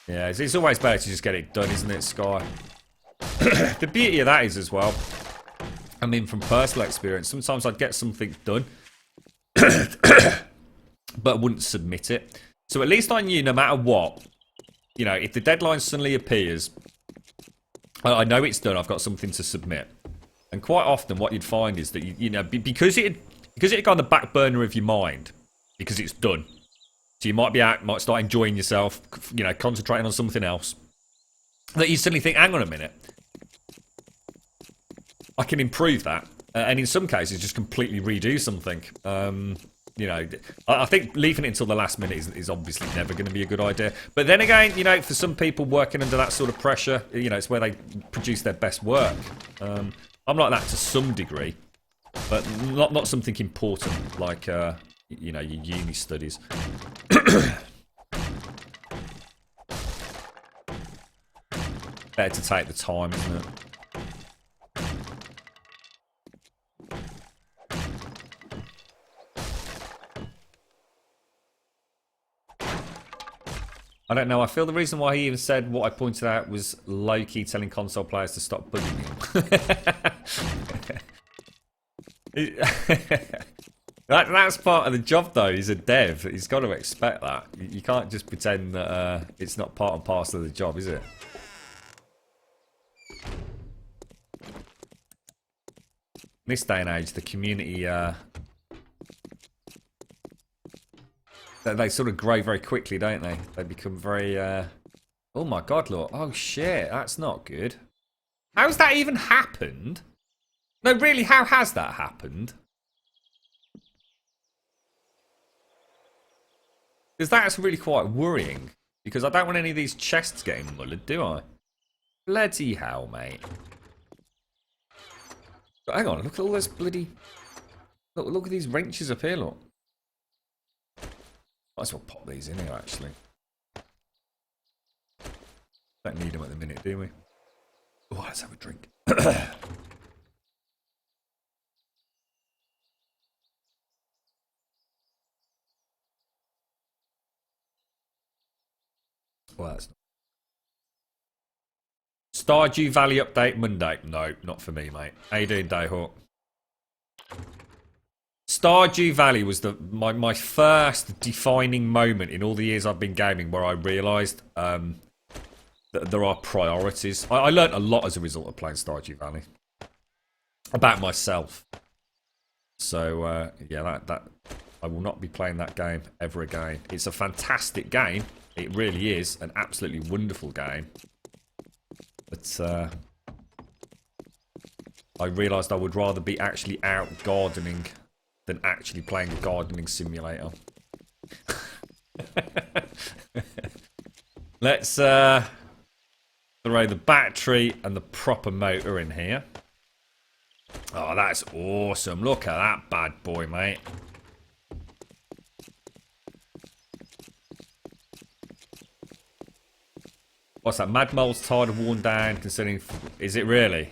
Yeah, it's always better to just get it done, isn't it, Sky? The beauty of that is, as well, I mean, from personal experience, sometimes I'd get something done, but I wouldn't submit it. So at least I knew no matter what, if the deadline suddenly appears, I know it's done, I've got something to submit. And quite often what you'd find is that, because it got on the back burner of your mind, because it's done. So you might start enjoying yourself, concentrating on something else. That you suddenly think, hang on a minute. I can improve that. And in some cases, just completely redo something. You know, I think leaving it until the last minute is obviously never going to be a good idea. But then again, you know, for some people working under that sort of pressure, you know, it's where they produce their best work. I'm like that to some degree, but not something important like, you know, your uni studies. Better to take the time, isn't it? I don't know. I feel the reason why he even said what I pointed out was low-key telling console players to stop bugging him. That's part of the job, though. He's a dev. He's got to expect that. You can't just pretend that it's not part and parcel of the job, is it? In this day and age, the community... They sort of grow very quickly, don't they? They become very, Oh my god, look. Oh shit, that's not good. How's that even happened? No, really, how has that happened? Because that's really quite worrying. Because I don't want any of these chests getting mullered, do I? Bloody hell, mate. But hang on, look at all this bloody... Look at these wrenches up here, look. Might as well pop these in here, actually. Don't need them at the minute, do we? Oh, let's have a drink. Well, that's not... Stardew Valley update Monday. No, not for me, mate. How you doing, Dayhawk? Stardew Valley was my first defining moment in all the years I've been gaming where I realised that there are priorities. I learnt a lot as a result of playing Stardew Valley. About myself. So, yeah, that I will not be playing that game ever again. It's a fantastic game. It really is an absolutely wonderful game. But I realised I would rather be actually out gardening than actually playing a gardening simulator. Let's throw the battery and the proper motor in here. Oh, that's awesome. Look at that bad boy, mate. What's that? Mad Mole's tired of worn down considering... Is it really?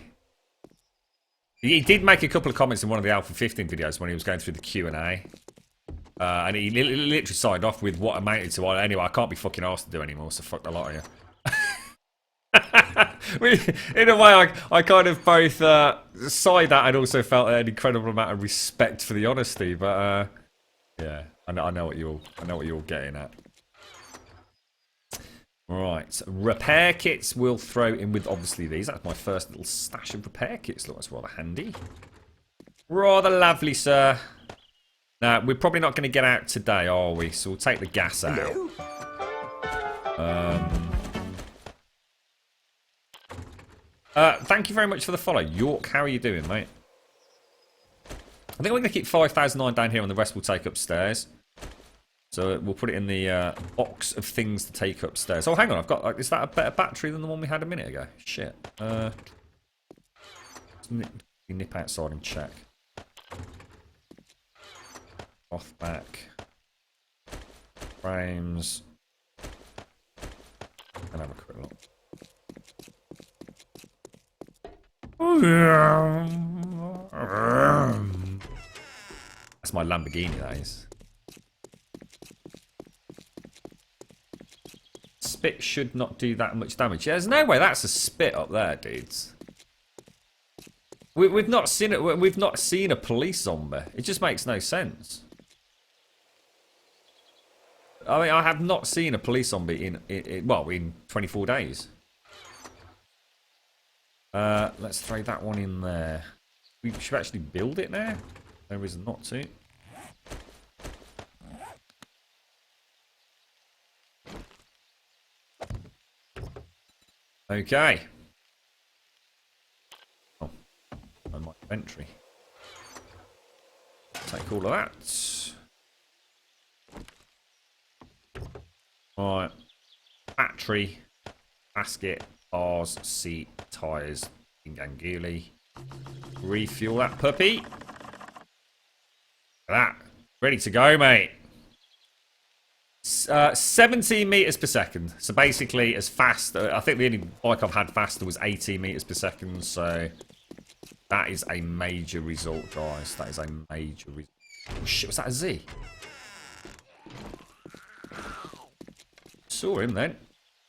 He did make a couple of comments in one of the A15 videos when he was going through the Q&A. And he literally signed off with what amounted to... Well, anyway, I can't be fucking arsed to do anymore, so fuck the lot of you. In a way, I kind of both sighed at and also felt an incredible amount of respect for the honesty. But, yeah, I know what you're getting at. Right, repair kits we'll throw in with obviously these. That's my first little stash of repair kits. Look, that's rather handy. Rather lovely, sir. Now, we're probably not going to get out today, are we? So we'll take the gas out. Thank you very much for the follow. York, how are you doing, mate? I think we're going to keep 5009 down here and the rest we'll take upstairs. So we'll put it in the box of things to take upstairs. Oh, hang on. I've got... is that a better battery than the one we had a minute ago? Shit. Let's nip outside and check. Off back. Frames. And have a quick look. That's my Lamborghini, that is. Spit should not do that much damage. Yeah, there's no way that's a spit up there, dudes. We've not seen it. We've not seen a police zombie. It just makes no sense. I mean, I have not seen a police zombie in 24 days. Let's throw that one in there. We should actually build it now. No reason not to. Okay. Oh, and my inventory. Take all of that. Alright. Battery, basket, bars, seat, tyres, Ganguli. Refuel that puppy. That. Ready to go, mate. 17 metres per second. So basically as fast. I think the only bike I've had faster was 18 metres per second. So that is a major result, guys. That is a major result. Oh shit, was that a Z? Saw him then.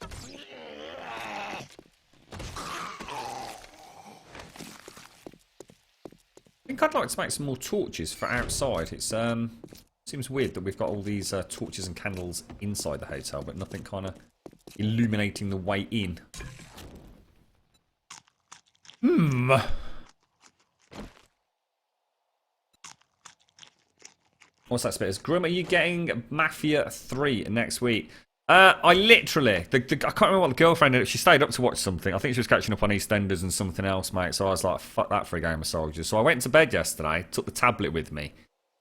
I think I'd like to make some more torches for outside. It's seems weird that we've got all these torches and candles inside the hotel, but nothing kind of illuminating the way in. What's that, Spitters? Grum, are you getting Mafia 3 next week? I literally, I can't remember what the girlfriend did. She stayed up to watch something. I think she was catching up on EastEnders and something else, mate. So I was like, fuck that for a game of soldiers. So I went to bed yesterday, took the tablet with me.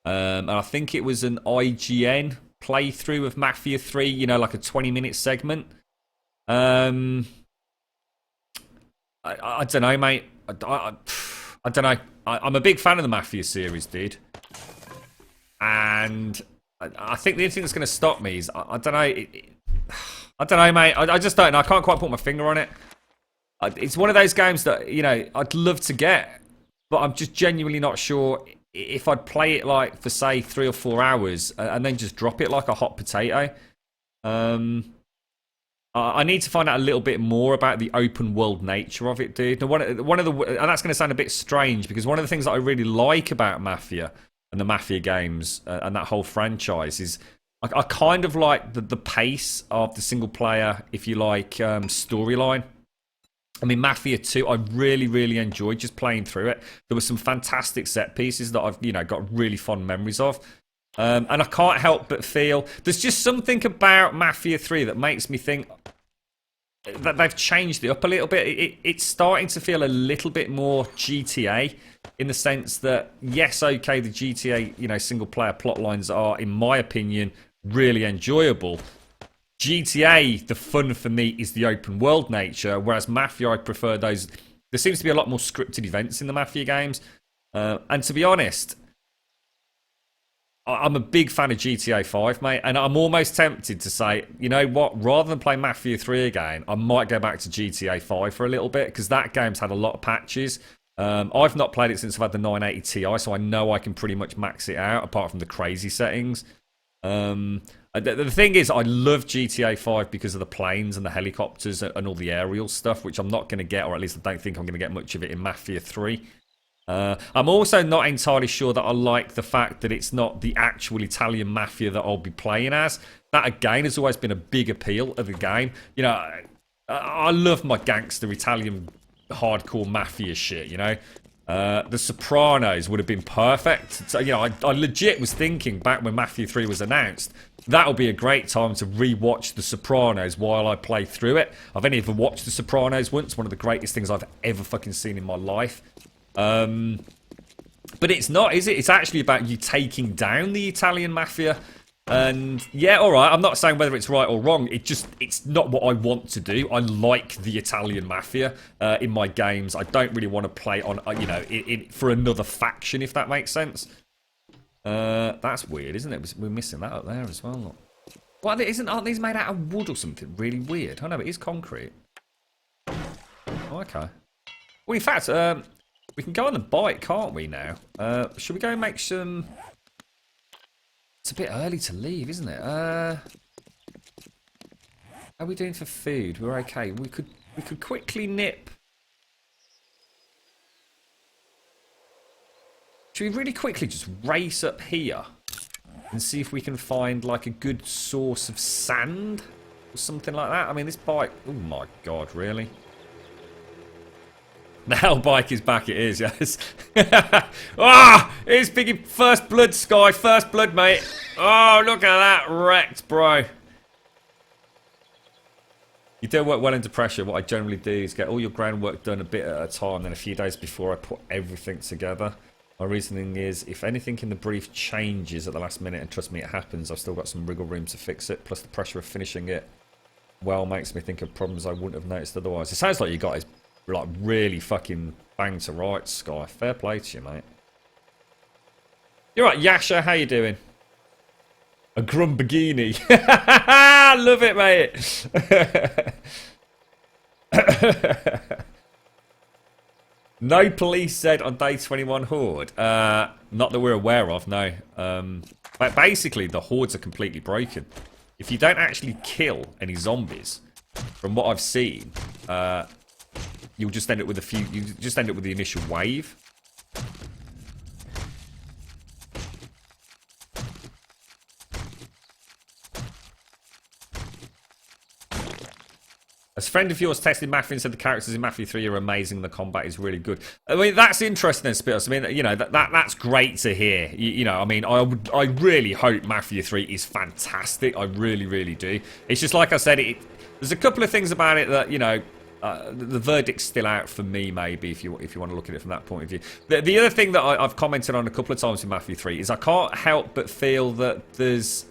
And I think it was an IGN playthrough of Mafia 3, you know, like a 20-minute segment. I don't know, mate. I don't know. I'm a big fan of the Mafia series, dude. And I think the only thing that's going to stop me is, I don't know. I don't know, mate. I just don't know. I can't quite put my finger on it. It's one of those games that, you know, I'd love to get, but I'm just genuinely not sure if I'd play it like for, say, 3 or 4 hours and then just drop it like a hot potato. I need to find out a little bit more about the open world nature of it, dude. Now, one of the, and that's going to sound a bit strange, because one of the things that I really like about Mafia and the Mafia games and that whole franchise is I kind of like the pace of the single player, if you like, storyline. I mean, Mafia 2, I really, really enjoyed just playing through it. There were some fantastic set pieces that I've, you know, got really fond memories of. And I can't help but feel there's just something about Mafia 3 that makes me think that they've changed it up a little bit. It's starting to feel a little bit more GTA, in the sense that, yes, okay, the GTA, you know, single player plot lines are, in my opinion, really enjoyable. GTA, the fun for me is the open world nature, whereas Mafia, I prefer those. There seems to be a lot more scripted events in the Mafia games. And to be honest, I'm a big fan of GTA 5, mate, and I'm almost tempted to say, you know what, rather than play Mafia 3 again, I might go back to GTA 5 for a little bit, because that game's had a lot of patches. I've not played it since I've had the 980 Ti, so I know I can pretty much max it out, apart from the crazy settings. The thing is, I love GTA 5 because of the planes and the helicopters and all the aerial stuff, which I'm not going to get, or at least I don't think I'm going to get much of it in Mafia 3. I'm also not entirely sure that I like the fact that it's not the actual Italian Mafia that I'll be playing as. That, again, has always been a big appeal of the game. You know, I love my gangster Italian hardcore Mafia shit, you know. The Sopranos would have been perfect. So, you know, I legit was thinking back when Mafia 3 was announced, that would be a great time to re-watch The Sopranos while I play through it. I've only ever watched The Sopranos once, one of the greatest things I've ever fucking seen in my life. But it's not, is it? It's actually about you taking down the Italian Mafia. And yeah, alright, I'm not saying whether it's right or wrong. It's not what I want to do. I like the Italian Mafia in my games. I don't really want to play on, you know, for another faction, if that makes sense. That's weird, isn't it? We're missing that up there as well. Well, aren't these made out of wood or something really weird? I know, it is concrete. Oh, okay. Well, in fact, we can go on the bike, can't we, now? Should we go and make some... It's a bit early to leave, isn't it? How are we doing for food? We're okay. We could quickly nip... Should we really quickly just race up here and see if we can find, like, a good source of sand or something like that? I mean, this bike... Oh, my God, really? The hell bike is back, it is, yes. Ah! It's Piggy. First blood, Sky. First blood, mate. Oh, look at that. Wrecked, bro. You don't work well under pressure. What I generally do is get all your groundwork done a bit at a time. Then a few days before I put everything together. My reasoning is, if anything in the brief changes at the last minute, and trust me, it happens, I've still got some wriggle room to fix it, plus the pressure of finishing it well makes me think of problems I wouldn't have noticed otherwise. It sounds like you guys like really fucking bang to rights, Sky. Fair play to you, mate. You're right, Yasha, how you doing? A Grumbodia. Love it, mate. No police said on day 21 horde. Not that we're aware of, no. But basically, the hordes are completely broken. If you don't actually kill any zombies, from what I've seen, you'll just end up with a few. You just end up with the initial wave. A friend of yours tested Mafia and said the characters in Mafia 3 are amazing. The combat is really good. I mean, that's interesting, Spittles. I mean, you know, that's great to hear. You know, I mean, I really hope Mafia 3 is fantastic. I really, really do. It's just like I said, there's a couple of things about it that, you know, the verdict's still out for me, maybe, if you want to look at it from that point of view. The other thing that I've commented on a couple of times in Mafia 3 is I can't help but feel that there's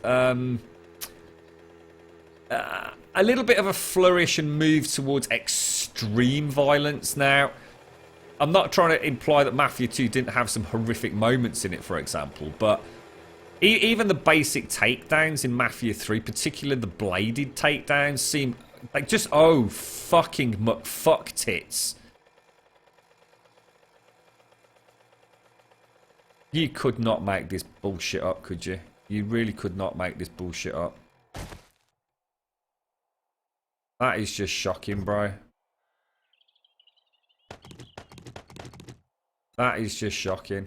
a little bit of a flourish and move towards extreme violence now. I'm not trying to imply that Mafia 2 didn't have some horrific moments in it, for example, but even the basic takedowns in Mafia 3, particularly the bladed takedowns, seem like just, oh, fucking fuck tits. You could not make this bullshit up, could you? You really could not make this bullshit up. That is just shocking, bro. That is just shocking.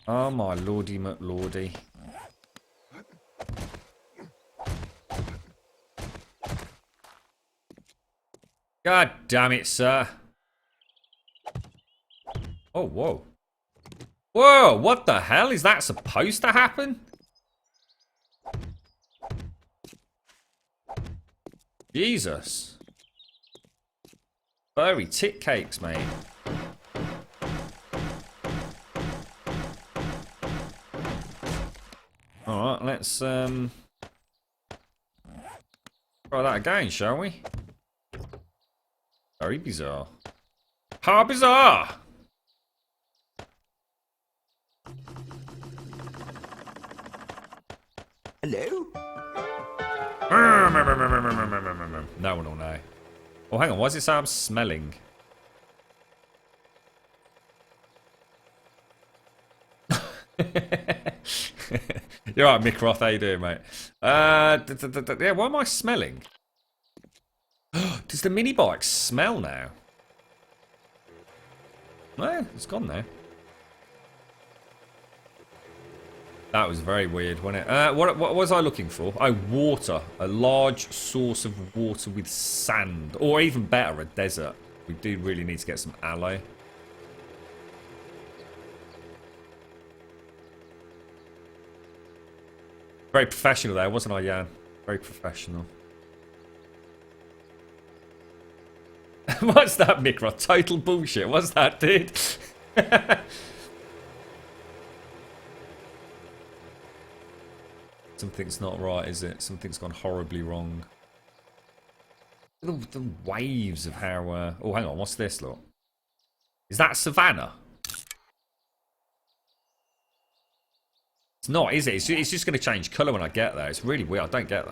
Oh my lordy McLordy. God damn it, sir. Oh, whoa. Whoa, what the hell? Is that supposed to happen? Jesus. Furry tit cakes, mate. Alright, let's try that again, shall we? Very bizarre. How bizarre! Hello? No one will know. Oh, hang on. Why does it say I'm smelling? You're right, Mick Roth. How you doing, mate? Yeah, why am I smelling? Does the mini bike smell now? No, it's gone now. That was very weird, wasn't it? What was I looking for? Oh, water. A large source of water with sand. Or even better, a desert. We do really need to get some aloe. Very professional there, wasn't I, Jan? Very professional. What's that, Mikra? Total bullshit. What's that, dude? Something's not right, is it? Something's gone horribly wrong. The waves of how... Oh, hang on. What's this, look? Is that Savannah? It's not, is it? It's just going to change colour when I get there. It's really weird. I don't get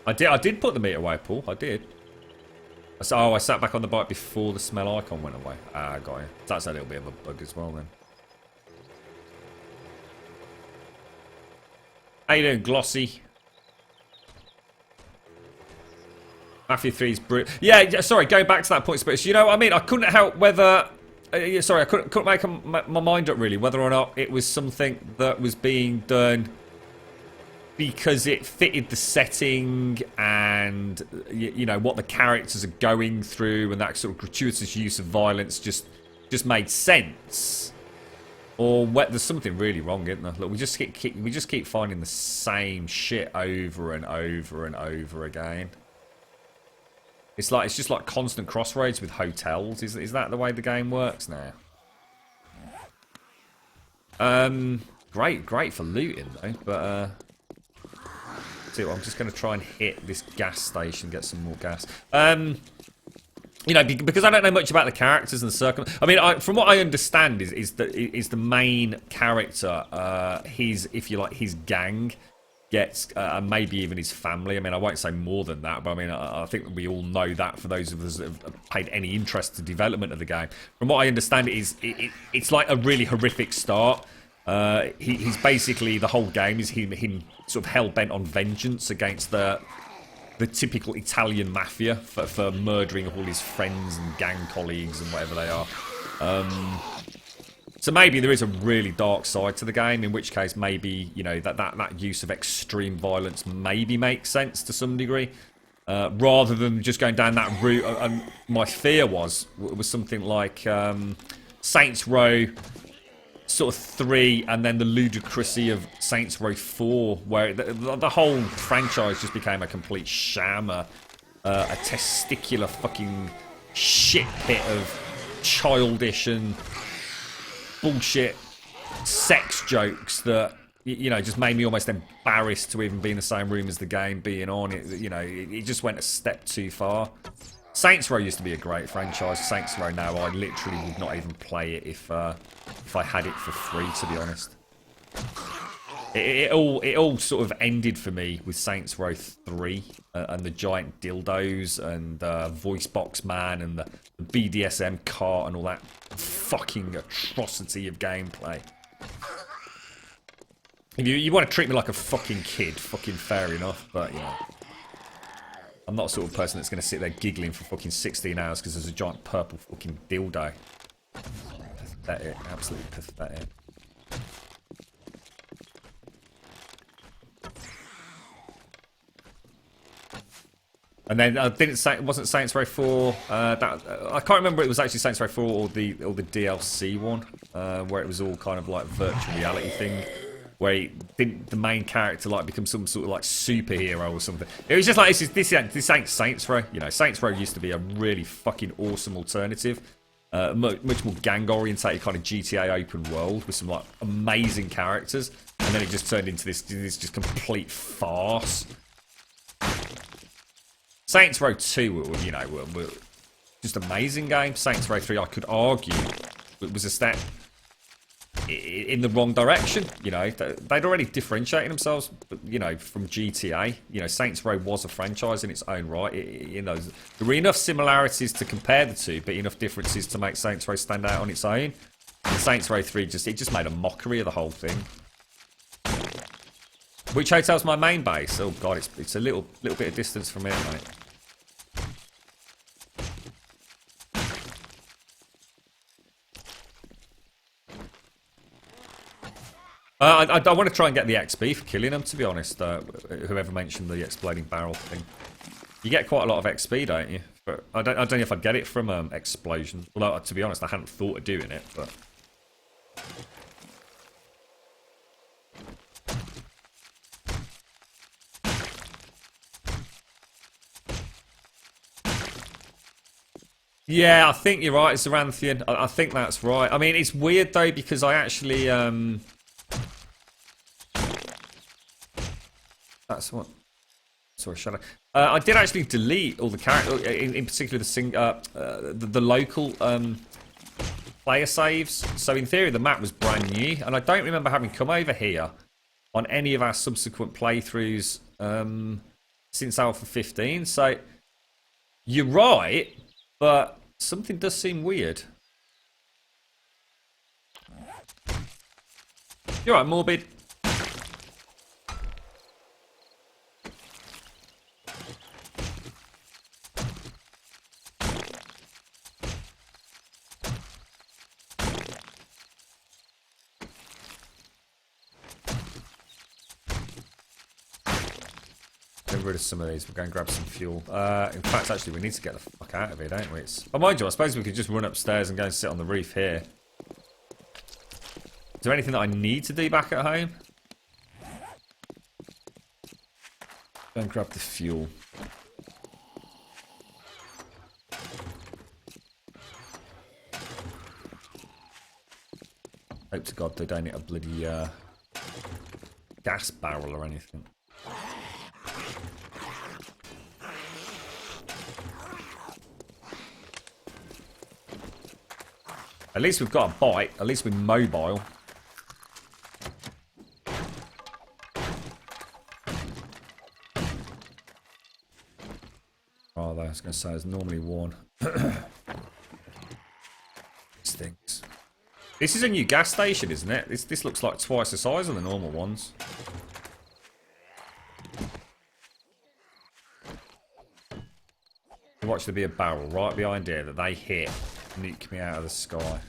that. I did put the meter away, Paul. I did. Oh, I sat back on the bike before the smell icon went away. Ah, got you. That's a little bit of a bug as well, then. How you doing, Glossy? Mafia 3's brilliant. Yeah, sorry, going back to that point, Spitz. You know what I mean? I couldn't help whether... sorry, I couldn't make my mind up, really, whether or not it was something that was being done because it fitted the setting and, you know, what the characters are going through, and that sort of gratuitous use of violence just made sense. Or there's something really wrong, isn't there? Look, we just keep finding the same shit over and over and over again. It's just like constant crossroads with hotels. Is that the way the game works now? Great for looting though, but see what, I'm just going to try and hit this gas station, get some more gas. You know, because I don't know much about the characters and the I mean, from what I understand, is the main character, if you like, his gang gets, maybe even his family. I mean, I won't say more than that, but I mean, I think we all know that for those of us that have paid any interest to development of the game. From what I understand, it's like a really horrific start. He's basically, the whole game is him sort of hell-bent on vengeance against the typical Italian mafia for murdering all his friends and gang colleagues and whatever they are. So maybe there is a really dark side to the game, in which case maybe, you know, that use of extreme violence maybe makes sense to some degree, rather than just going down that route. And my fear was something like Saints Row sort of 3, and then the ludicrousy of Saints Row 4, where the whole franchise just became a complete sham, a testicular fucking shit pit of childish and bullshit sex jokes that, you know, just made me almost embarrassed to even be in the same room as the game being on. It just went a step too far. Saints Row used to be a great franchise. Saints Row now, I literally would not even play it if I had it for free, to be honest. It all sort of ended for me with Saints Row 3 and the giant dildos and voice box man and the BDSM cart and all that fucking atrocity of gameplay. If you want to treat me like a fucking kid, fucking fair enough, but you know, I'm not the sort of person that's going to sit there giggling for fucking 16 hours because there's a giant purple fucking dildo. Pathetic, absolutely pathetic. And then it wasn't Saints Row 4. I can't remember if it was actually Saints Row 4 or the DLC one, where it was all kind of like virtual reality thing, where the main character like become some sort of like superhero or something. It was just like this ain't Saints Row. You know, Saints Row used to be a really fucking awesome alternative, much more gang orientated kind of GTA open world with some like amazing characters, and then it just turned into this just complete farce. Saints Row 2, were just amazing games. Saints Row 3, I could argue, it was a step in the wrong direction. You know, they'd already differentiated themselves, you know, from GTA. You know, Saints Row was a franchise in its own right. You know, there were enough similarities to compare the two, but enough differences to make Saints Row stand out on its own. And Saints Row 3 just made a mockery of the whole thing. Which hotel's my main base? Oh god, it's a little bit of distance from here, mate. I want to try and get the XP for killing them, to be honest. Whoever mentioned the exploding barrel thing. You get quite a lot of XP, don't you? But I don't know if I'd get it from explosion. Although, to be honest, I hadn't thought of doing it, but... Yeah, I think you're right. It's Aranthian. I think that's right. I mean, it's weird, though, because I actually... That's what... Sorry, shut up. I did actually delete all the characters, in particular the local player saves. So in theory, the map was brand new, and I don't remember having come over here on any of our subsequent playthroughs since Alpha 15. So you're right, but something does seem weird. You're right, Morbid. Get rid of some of these. We're going to grab some fuel. In fact, actually, we need to get the fuck out of here, don't we? Oh, mind you, I suppose we could just run upstairs and go and sit on the roof here. there anything that I need to do back at home? Go and grab the fuel. Hope to God they don't hit a bloody gas barrel or anything. At least we've got a bite. At least we're mobile. Oh, I was going to say there's normally one. Stinks. This is a new gas station, isn't it? This looks like twice the size of the normal ones. Watch there be a barrel right behind here that they hit. Nuke me out of the sky.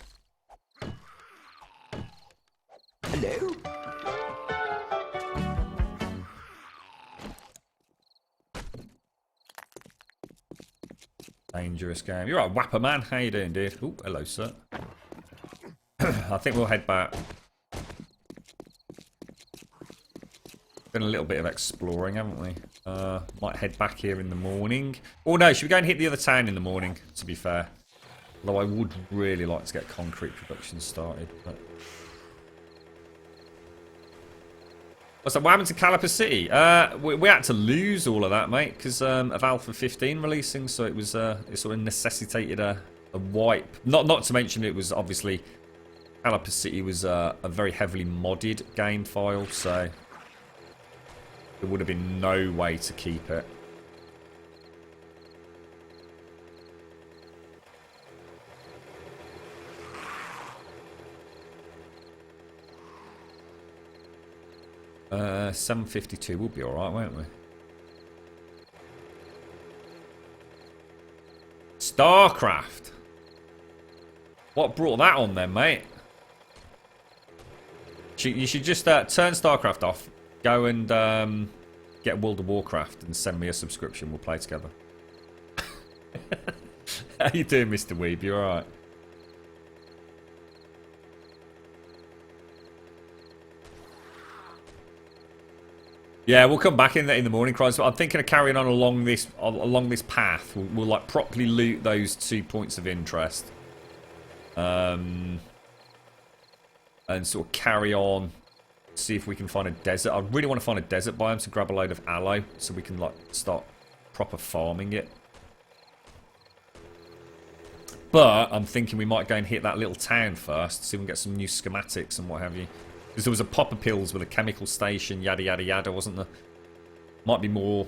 Hello? Dangerous game. You're right, Whapper Man. How you doing, dude? Oh, hello, sir. I think we'll head back. Done a little bit of exploring, haven't we? Might head back here in the morning. Oh no, should we go and hit the other town in the morning, to be fair? Although I would really like to get concrete production started. But... What's that? What happened to Caliper City? We had to lose all of that, mate, because of Alpha 15 releasing, so it was it sort of necessitated a wipe. Not to mention it was obviously Caliper City was a very heavily modded game file, so there would have been no way to keep it. $7.52 will be alright, won't we? StarCraft! What brought that on then, mate? You should just turn StarCraft off, go and get World of Warcraft and send me a subscription. We'll play together. How you doing, Mr. Weeb? You alright? Yeah, we'll come back in the morning, Crimes. But I'm thinking of carrying on along this path. We'll like properly loot those 2 points of interest, and sort of carry on. See if we can find a desert. I really want to find a desert biome to grab a load of aloe, so we can like start proper farming it. But I'm thinking we might go and hit that little town first, see if we can get some new schematics and what have you. Because there was a popper pills with a chemical station, yada yada yada, wasn't there? Might be more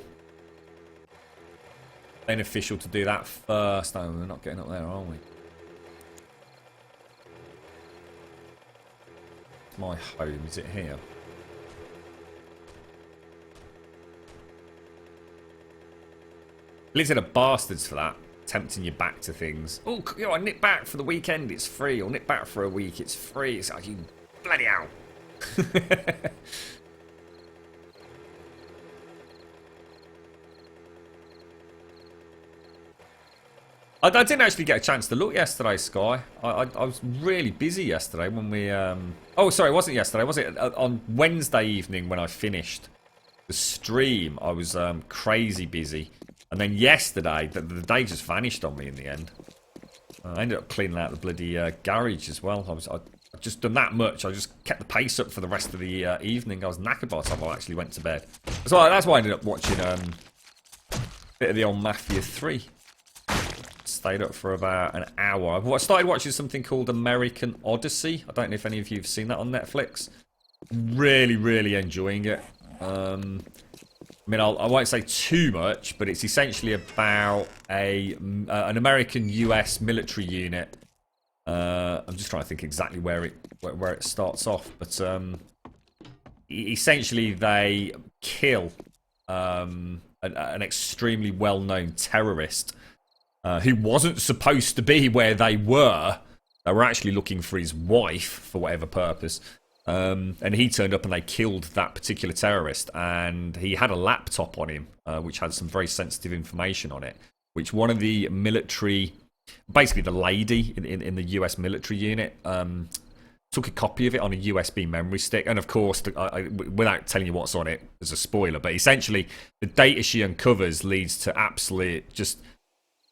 beneficial to do that first. Oh, we're not getting up there, are we? My home, is it here? At least they're bastards for that, tempting you back to things. Oh, you know, I nip back for the weekend, it's free. Or nip back for a week, it's free. It's like, you bloody hell. I didn't actually get a chance to look yesterday, Sky. I was really busy yesterday when we... Oh, sorry, it wasn't yesterday, was it? On Wednesday evening when I finished the stream, I was crazy busy. And then yesterday, the day just vanished on me in the end. I ended up cleaning out the bloody garage as well. I've just done that much. I just kept the pace up for the rest of the evening. I was knackered by the time I actually went to bed. So that's why I ended up watching a bit of the old Mafia 3. Stayed up for about an hour. I started watching something called American Odyssey. I don't know if any of you have seen that on Netflix. Really, really enjoying it. I mean, I won't say too much, but it's essentially about an American-US military unit. I'm just trying to think exactly where it starts off, but essentially they kill an extremely well-known terrorist who wasn't supposed to be where they were. They were actually looking for his wife for whatever purpose. And he turned up and they killed that particular terrorist. And he had a laptop on him, which had some very sensitive information on it, which one of the military, basically the lady in the US military unit, took a copy of it on a USB memory stick, and of course, without telling you what's on it as a spoiler, but essentially the data she uncovers leads to absolute just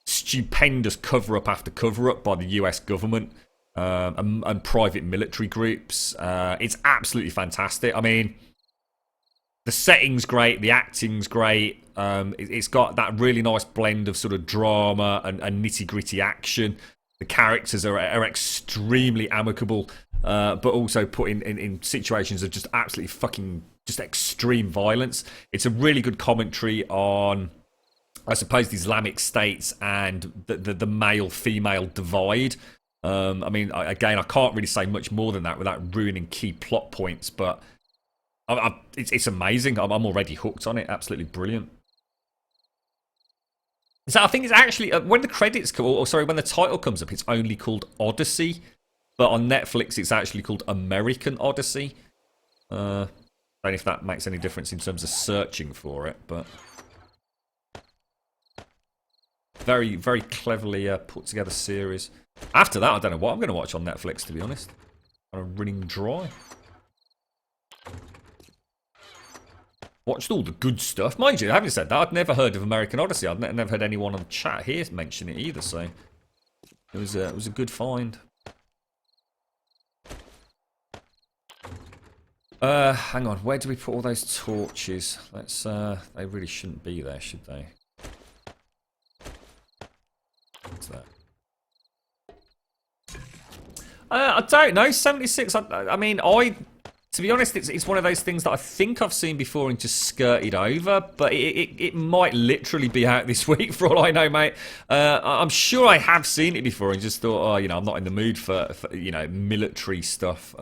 stupendous cover-up after cover-up by the US government and private military groups. It's absolutely fantastic. I mean, the setting's great, the acting's great. It's got that really nice blend of sort of drama and nitty-gritty action. The characters are extremely amicable, but also put in situations of just absolutely fucking just extreme violence. It's a really good commentary on, I suppose, the Islamic states and the male-female divide. I mean, again, I can't really say much more than that without ruining key plot points, but it's amazing. I'm already hooked on it. Absolutely brilliant. So I think it's actually, when the credits come, or sorry, when the title comes up, it's only called Odyssey. But on Netflix, it's actually called American Odyssey. I don't know if that makes any difference in terms of searching for it, but very, very cleverly put together series. After that, I don't know what I'm going to watch on Netflix, to be honest. I'm running dry. Watched all the good stuff. Mind you, having said that, I'd never heard of American Odyssey. I'd never heard anyone on the chat here mention it either, so it was a good find. Hang on, where do we put all those torches? Let's they really shouldn't be there, should they? What's that? I don't know. 76. I mean, to be honest, it's one of those things that I think I've seen before and just skirted over, but it might literally be out this week for all I know, mate. I'm sure I have seen it before and just thought, oh, you know, I'm not in the mood for you know, military stuff.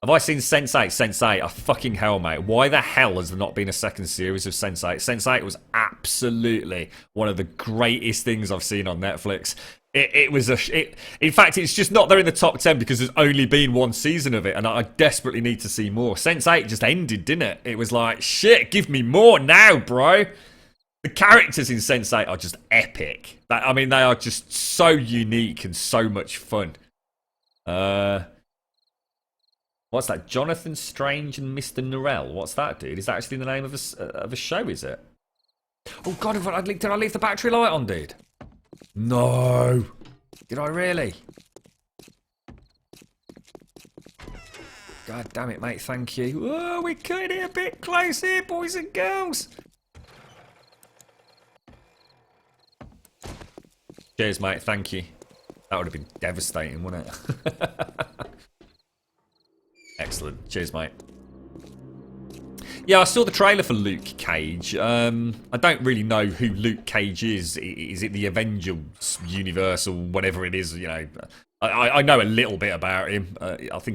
Have I seen Sense8? Sense8, oh, fucking hell, mate. Why the hell has there not been a second series of Sense8? Sense8 was absolutely one of the greatest things I've seen on Netflix. In fact, it's just not there in the top 10 because there's only been one season of it, and I desperately need to see more. Sense8 just ended, didn't it? It was like, shit, give me more now, bro. The characters in Sense8 are just epic. I mean, they are just so unique and so much fun. What's that? Jonathan Strange and Mr. Norrell. What's that, dude? Is that actually the name of a show, is it? Oh, God, did I leave the battery light on, dude? No. Did I really? God damn it, mate. Thank you. Oh, we're cutting it a bit close here, boys and girls. Cheers, mate. Thank you. That would have been devastating, wouldn't it? Excellent. Cheers, mate. Yeah, I saw the trailer for Luke Cage. I don't really know who Luke Cage is. Is it the Avengers universe or whatever it is? You know, I know a little bit about him. I think